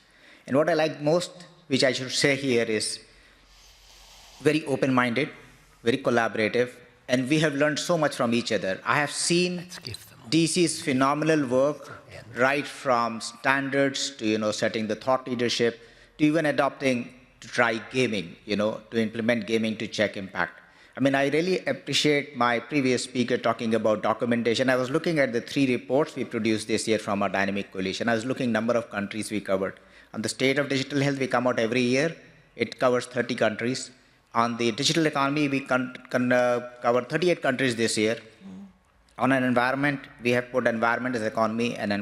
And what I like most, which I should say here, is very open-minded, very collaborative, and we have learned so much from each other. I have seen DC's phenomenal work, right from standards to setting the thought leadership, to even adopting to try gaming, to implement gaming to check impact. I mean, I really appreciate my previous speaker talking about documentation. I was looking at the 3 reports we produced this year from our dynamic coalition. I was looking number of countries we covered. On the state of digital health, we come out every year. It covers 30 countries. On the digital economy, we cover 38 countries this year. On an environment, we have put environment as economy and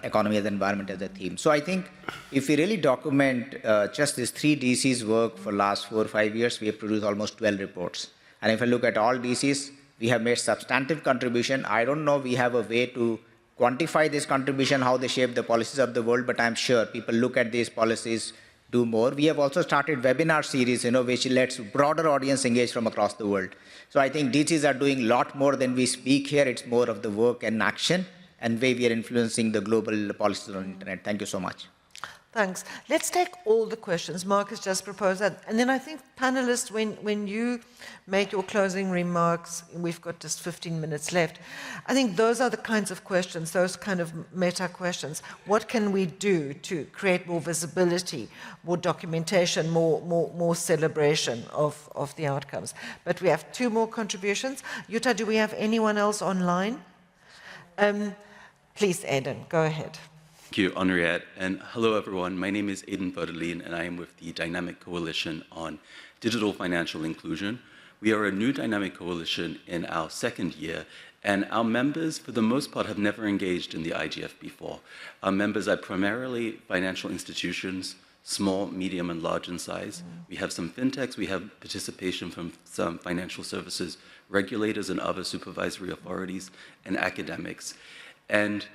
economy as environment as a theme. So I think if we really document just these 3 DCs' work for last 4 or 5 years, we have produced almost 12 reports. And if I look at all DCs, we have made substantive contribution. I don't know we have a way to quantify this contribution, how they shape the policies of the world, but I'm sure people look at these policies, do more. We have also started webinar series, which lets broader audience engage from across the world. So I think DCs are doing a lot more than we speak here. It's more of the work and action and way we are influencing the global policies on the internet. Thank you so much.
Thanks. Let's take all the questions. Marcus just proposed that. And then I think, panelists, when you make your closing remarks, we've got just 15 minutes left. I think those are the kinds of questions, those kind of meta questions. What can we do to create more visibility, more documentation, more celebration of the outcomes? But we have 2 more contributions. Jutta, do we have anyone else online? Please, Aidan, go ahead.
Thank you, Henriette, and hello everyone. My name is Aidan Bodelin, and I am with the Dynamic Coalition on Digital Financial Inclusion. We are a new dynamic coalition in our 2nd year, and our members, for the most part, have never engaged in the IGF before. Our members are primarily financial institutions, small, medium, and large in size. We have some fintechs, we have participation from some financial services regulators and other supervisory authorities, and academics. And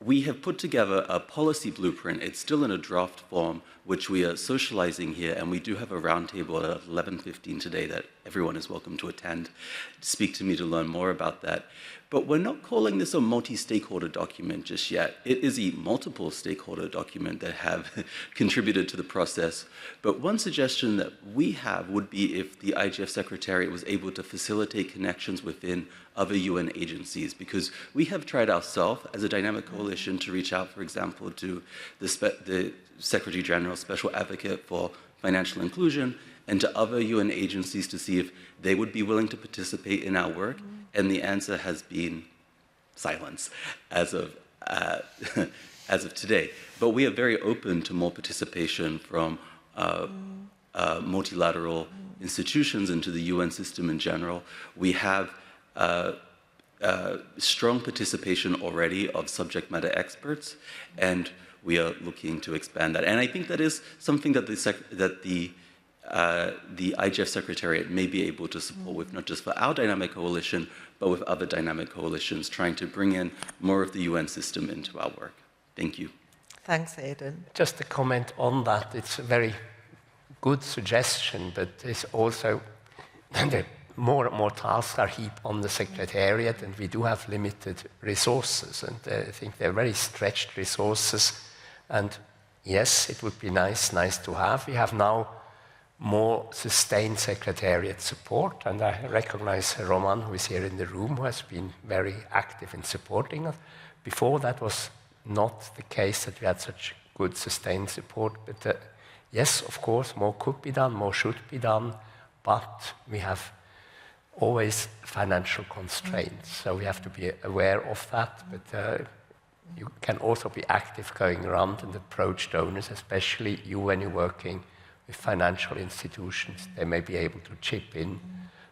we have put together a policy blueprint. It's still in a draft form, which we are socializing here, and we do have a roundtable at 11:15 today that everyone is welcome to attend, speak to me to learn more about that. But we're not calling this a multi-stakeholder document just yet. It is a multiple stakeholder document that have contributed to the process. But one suggestion that we have would be if the IGF Secretariat was able to facilitate connections within other UN agencies, because we have tried ourselves as a dynamic coalition to reach out, for example, to the Secretary General Special Advocate for Financial Inclusion and to other UN agencies to see if they would be willing to participate in our work, and the answer has been silence as of today. But we are very open to more participation from multilateral institutions and to the UN system in general. We have strong participation already of subject matter experts, and we are looking to expand that. And I think that is something that the the IGF Secretariat may be able to support with, not just for our dynamic coalition, but with other dynamic coalitions, trying to bring in more of the UN system into our work. Thank you.
Thanks, Aidan.
Just a comment on that. It's a very good suggestion, but it's also more and more tasks are heaped on the Secretariat, and we do have limited resources, and I think they're very stretched resources. And yes, it would be nice to have. We have now more sustained Secretariat support, and I recognize Roman, who is here in the room, who has been very active in supporting us. Before, that was not the case, that we had such good sustained support. But yes, of course, more could be done, more should be done, but we have always financial constraints, so we have to be aware of that. But you can also be active going around and approach donors, especially you when you're working with financial institutions. They may be able to chip in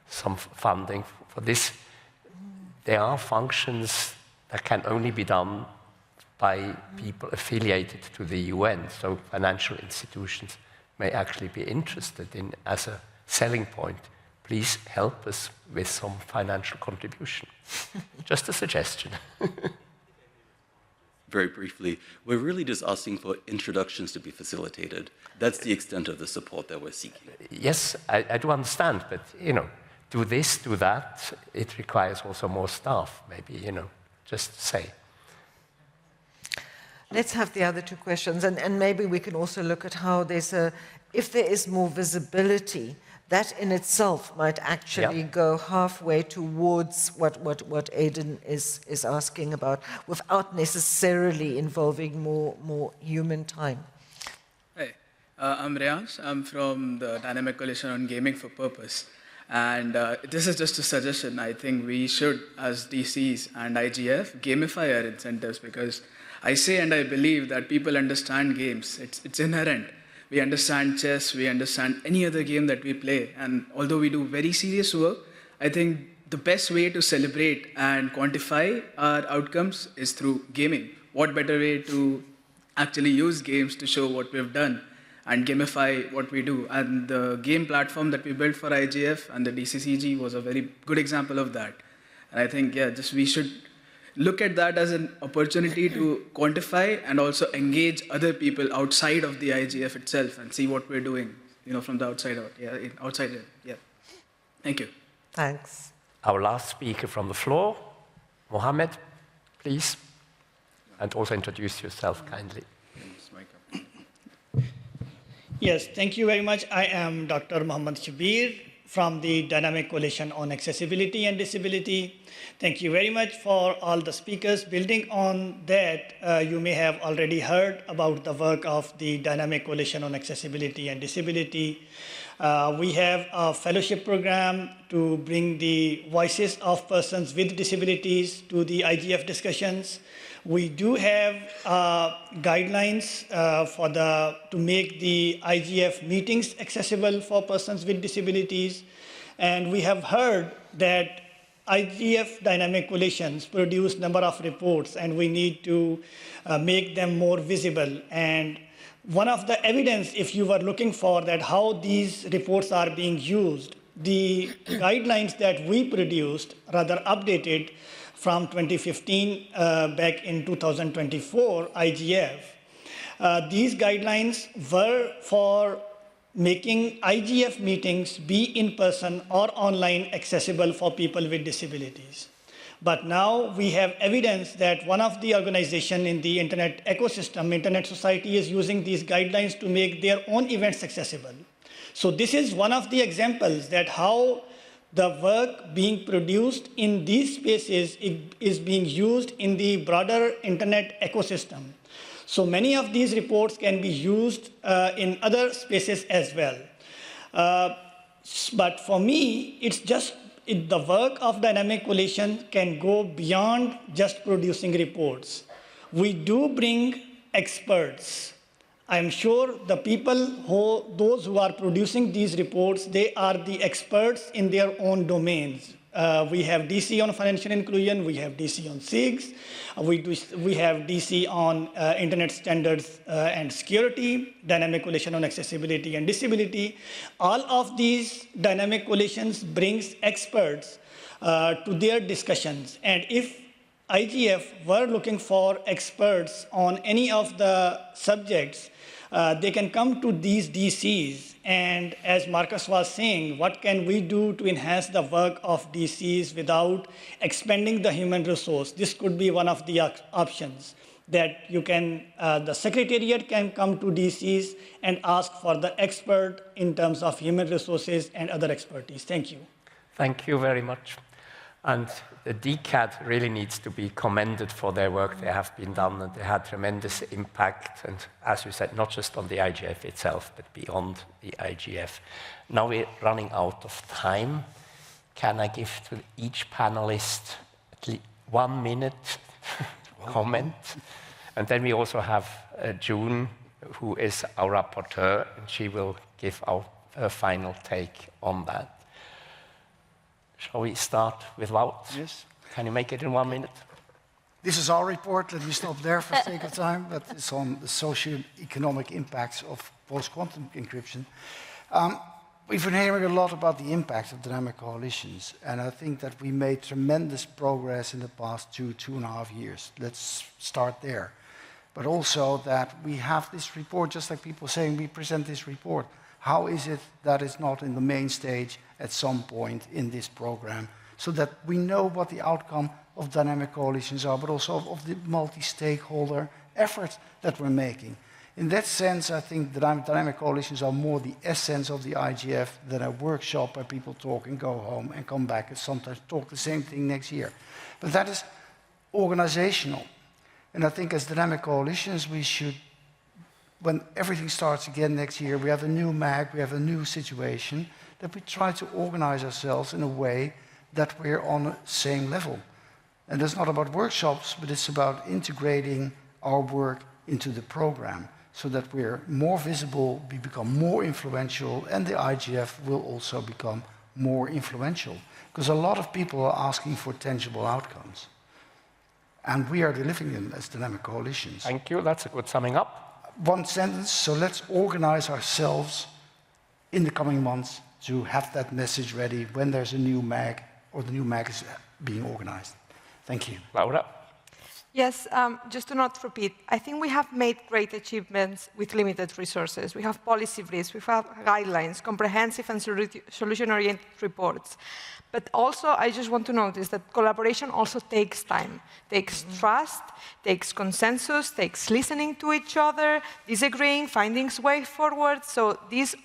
some funding for this. There are functions that can only be done by people affiliated to the UN, so financial institutions may actually be interested in, as a selling point, please help us with some financial contribution. Just a suggestion.
Very briefly, we're really just asking for introductions to be facilitated. That's the extent of the support that we're seeking.
Yes, I do understand, but, do this, do that. It requires also more staff, maybe, just say.
Let's have the other two questions, and maybe we can also look at how if there is more visibility, that in itself might actually go halfway towards what Aidan is asking about, without necessarily involving more human time.
Hey, I'm Riyansh. I'm from the Dynamic Coalition on Gaming for Purpose. And this is just a suggestion. I think we should, as DCs and IGF, gamify our incentives, because I say and I believe that people understand games. It's inherent. We understand chess, we understand any other game that we play. And although we do very serious work, I think the best way to celebrate and quantify our outcomes is through gaming. What better way to actually use games to show what we've done and gamify what we do. And the game platform that we built for IGF and the DCCG was a very good example of that. And I think, we should look at that as an opportunity to quantify and also engage other people outside of the IGF itself and see what we're doing, from the outside out. Outside in. Yeah. Thank you.
Thanks.
Our last speaker from the floor, Mohammed, please. And also introduce yourself kindly.
Yes, thank you very much. I am Dr. Mohammed Shabir from the Dynamic Coalition on Accessibility and Disability. Thank you very much for all the speakers. Building on that, you may have already heard about the work of the Dynamic Coalition on Accessibility and Disability. We have a fellowship program to bring the voices of persons with disabilities to the IGF discussions. We do have guidelines to make the IGF meetings accessible for persons with disabilities. And we have heard that IGF Dynamic Coalitions produce a number of reports, and we need to make them more visible. And one of the evidence, if you were looking for that, how these reports are being used, the guidelines that we produced, rather updated, from 2015 back in 2024 IGF. These guidelines were for making IGF meetings be in person or online accessible for people with disabilities. But now we have evidence that one of the organizations in the internet ecosystem, Internet Society, is using these guidelines to make their own events accessible. So this is one of the examples that how the work being produced in these spaces is being used in the broader internet ecosystem. So many of these reports can be used in other spaces as well. But for me, it's just the work of Dynamic Coalition can go beyond just producing reports. We do bring experts. I'm sure the those who are producing these reports, they are the experts in their own domains. We have DC on financial inclusion, we have DC on SIGs, we have DC on internet standards and security, dynamic coalition on accessibility and disability. All of these dynamic coalitions brings experts to their discussions. And if IGF were looking for experts on any of the subjects, they can come to these DCs. And as Marcus was saying, what can we do to enhance the work of DCs without expending the human resource? This could be one of the options that you can, the Secretariat can come to DCs and ask for the expert in terms of human resources and other expertise. Thank you.
Thank you very much. And the DCAD really needs to be commended for their work they have been done, and they had tremendous impact, and as you said, not just on the IGF itself, but beyond the IGF. Now we're running out of time. Can I give to each panelist at least 1 minute comment? And then we also have June, who is our rapporteur, and she will give her final take on that. Shall we start with Wout?
Yes.
Can you make it in 1 minute?
This is our report. Let me stop there for sake of time, but it's on the socio-economic impacts of post-quantum encryption. We've been hearing a lot about the impact of dynamic coalitions, and I think that we made tremendous progress in the past 2.5 years. Let's start there. But also that we have this report, just like people saying we present this report. How is it that it's not in the main stage at some point in this program, so that we know what the outcome of dynamic coalitions are, but also of the multi-stakeholder efforts that we're making. In that sense, I think that dynamic coalitions are more the essence of the IGF than a workshop where people talk and go home and come back and sometimes talk the same thing next year. But that is organizational. And I think as dynamic coalitions, we should, when everything starts again next year, we have a new MAG, we have a new situation, that we try to organize ourselves in a way that we're on the same level. And it's not about workshops, but it's about integrating our work into the program so that we're more visible, we become more influential, and the IGF will also become more influential. Because a lot of people are asking for tangible outcomes. And we are delivering them as dynamic coalitions.
Thank you. That's a good summing up.
One sentence, so let's organize ourselves in the coming months to have that message ready when there's a new MAG or the new MAG is being organized. Thank you.
Laura?
Yes, just to not repeat, I think we have made great achievements with limited resources. We have policy briefs, we have guidelines, comprehensive and solution-oriented reports. But also, I just want to notice that collaboration also takes time, takes trust, takes consensus, takes listening to each other, disagreeing, finding way forward. So this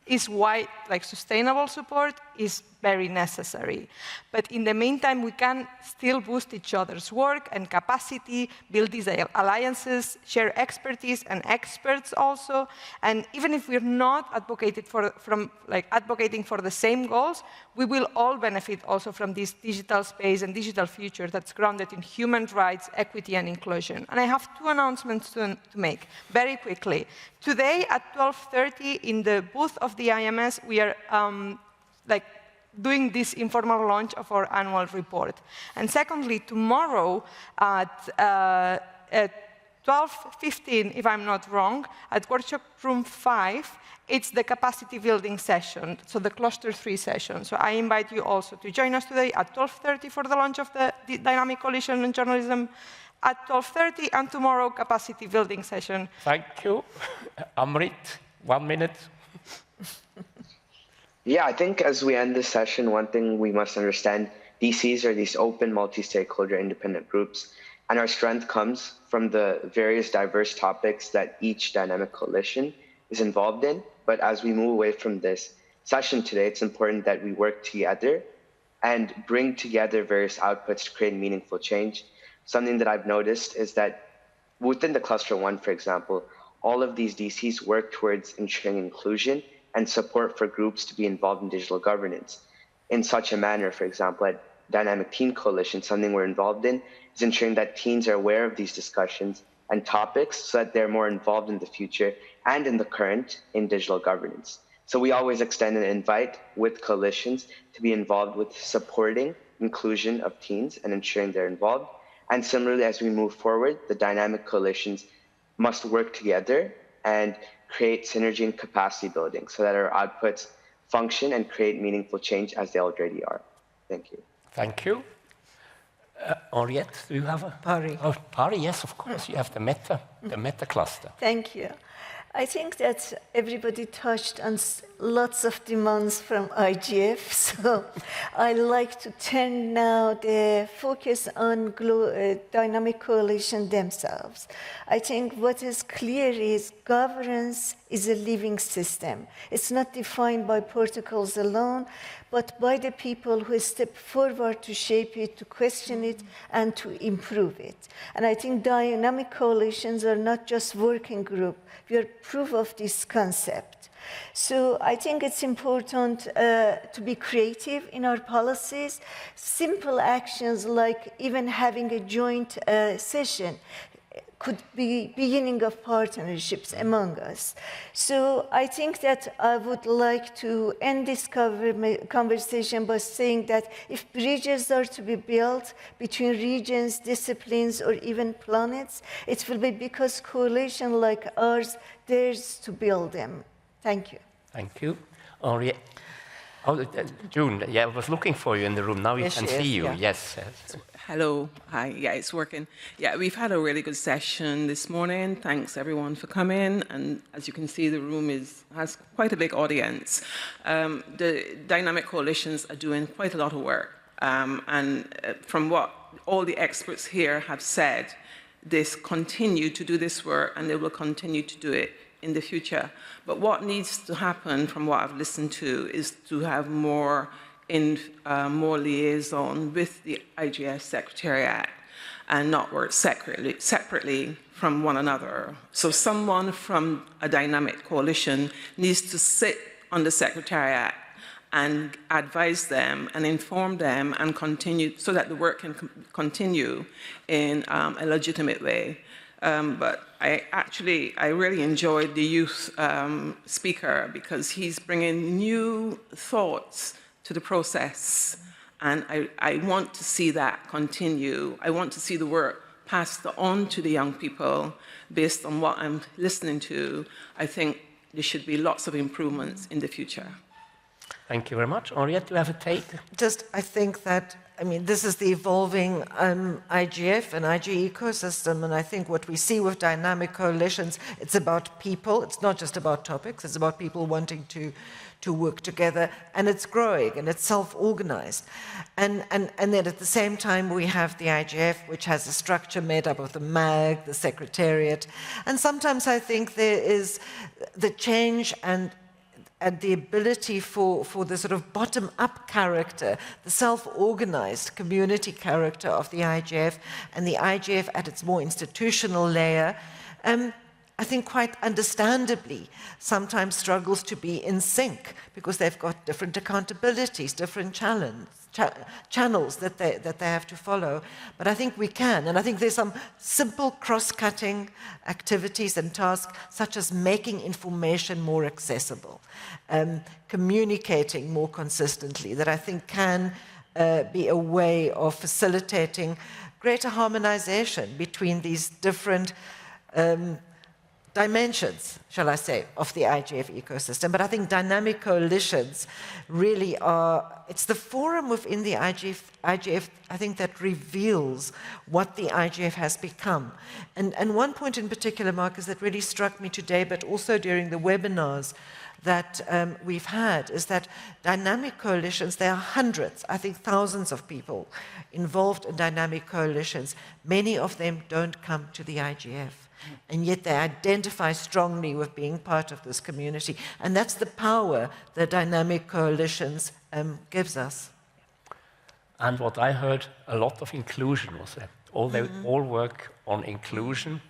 is why sustainable support is very necessary. But in the meantime, we can still boost each other's work and capacity, build these alliances, share expertise and experts also. And even if we're not advocating for the same goals, we will all benefit also from this digital space and digital future that's grounded in human rights, equity, and inclusion. And I have 2 announcements to make very quickly. Today at 12:30 in the booth of the IMS, we are doing this informal launch of our annual report. And secondly, tomorrow at 12:15, if I'm not wrong, at workshop room 5, it's the capacity building session, so the cluster 3 session. So I invite you also to join us today at 12:30 for the launch of the Dynamic Coalition in Journalism, at 12:30, and tomorrow capacity building session.
Thank you. Amrit, 1 minute.
Yeah, I think as we end this session, one thing we must understand, DCs are these open, multi-stakeholder independent groups, and our strength comes from the various diverse topics that each dynamic coalition is involved in. But as we move away from this session today, it's important that we work together and bring together various outputs to create meaningful change. Something that I've noticed is that within the cluster 1, for example, all of these DCs work towards ensuring inclusion and support for groups to be involved in digital governance. In such a manner, for example, at Dynamic Teen Coalition, something we're involved in is ensuring that teens are aware of these discussions and topics so that they're more involved in the future and in the current in digital governance. So we always extend an invite with coalitions to be involved with supporting inclusion of teens and ensuring they're involved. And similarly, as we move forward, the dynamic coalitions must work together and create synergy and capacity building so that our outputs function and create meaningful change as they already are. Thank you.
Thank you. Henriette, do you have a...
Pari.
Oh, Pari, yes, of course. You have the meta cluster.
Thank you. I think that everybody touched on lots of demands from IGF, so I like to turn now the focus on dynamic coalition themselves. I think what is clear is governance is a living system. It's not defined by protocols alone, but by the people who step forward to shape it, to question it, and to improve it. And I think dynamic coalitions are not just working groups. We are proof of this concept. So I think it's important to be creative in our policies. Simple actions like even having a joint session could be beginning of partnerships among us. So I think that I would like to end this conversation by saying that if bridges are to be built between regions, disciplines, or even planets, it will be because coalition like ours dares to build them. Thank you.
Thank you. Henriette. Oh, June, yeah, I was looking for you in the room. Now we can see you. Yeah. Yes.
Hello. Hi. Yeah, it's working. Yeah, we've had a really good session this morning. Thanks, everyone, for coming. And as you can see, the room has quite a big audience. The dynamic coalitions are doing quite a lot of work. And from what all the experts here have said, they continue to do this work, and they will continue to do it in the future. But what needs to happen, from what I've listened to, is to have more liaison with the IGF Secretariat and not work separately from one another. So someone from a dynamic coalition needs to sit on the Secretariat and advise them and inform them and continue so that the work can continue in a legitimate way. But I really enjoyed the youth speaker because he's bringing new thoughts to the process. And I want to see that continue. I want to see the work passed on to the young people based on what I'm listening to. I think there should be lots of improvements in the future.
Thank you very much. Henriette, do you have a take?
I think that, this is the evolving IGF and IG ecosystem, and I think what we see with dynamic coalitions, it's about people. It's not just about topics. It's about people wanting to work together, and it's growing, and it's self-organized. And then at the same time, we have the IGF, which has a structure made up of the MAG, the Secretariat, and sometimes I think there is the change and the ability for the sort of bottom-up character, the self-organized community character of the IGF, and the IGF at its more institutional layer, I think quite understandably sometimes struggles to be in sync because they've got different accountabilities, different channels that they have to follow. But I think we can, and I think there's some simple cross-cutting activities and tasks, such as making information more accessible, communicating more consistently, that I think can be a way of facilitating greater harmonization between these different dimensions, shall I say, of the IGF ecosystem. But I think dynamic coalitions really are, it's the forum within the IGF, I think, that reveals what the IGF has become. And one point in particular, Marcus, that really struck me today, but also during the webinars that we've had, is that dynamic coalitions, there are hundreds, I think thousands of people involved in dynamic coalitions. Many of them don't come to the IGF. And yet they identify strongly with being part of this community. And that's the power that dynamic coalitions gives us.
And what I heard, a lot of inclusion was there. They all work on inclusion.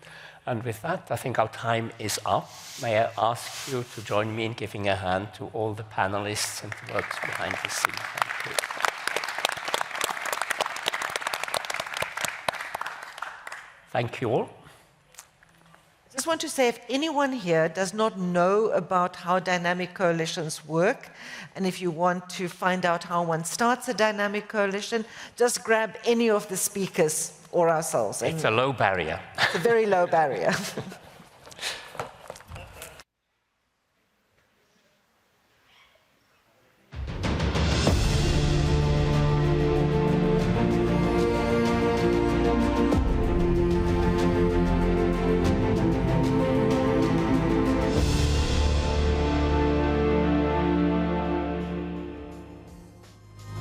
And with that, I think our time is up. May I ask you to join me in giving a hand to all the panelists and the works behind the scenes. Thank you. Thank you all.
I just just want to say, if anyone here does not know about how dynamic coalitions work, and if you want to find out how one starts a dynamic coalition, just grab any of the speakers or ourselves.
It's a low barrier.
It's a very low barrier.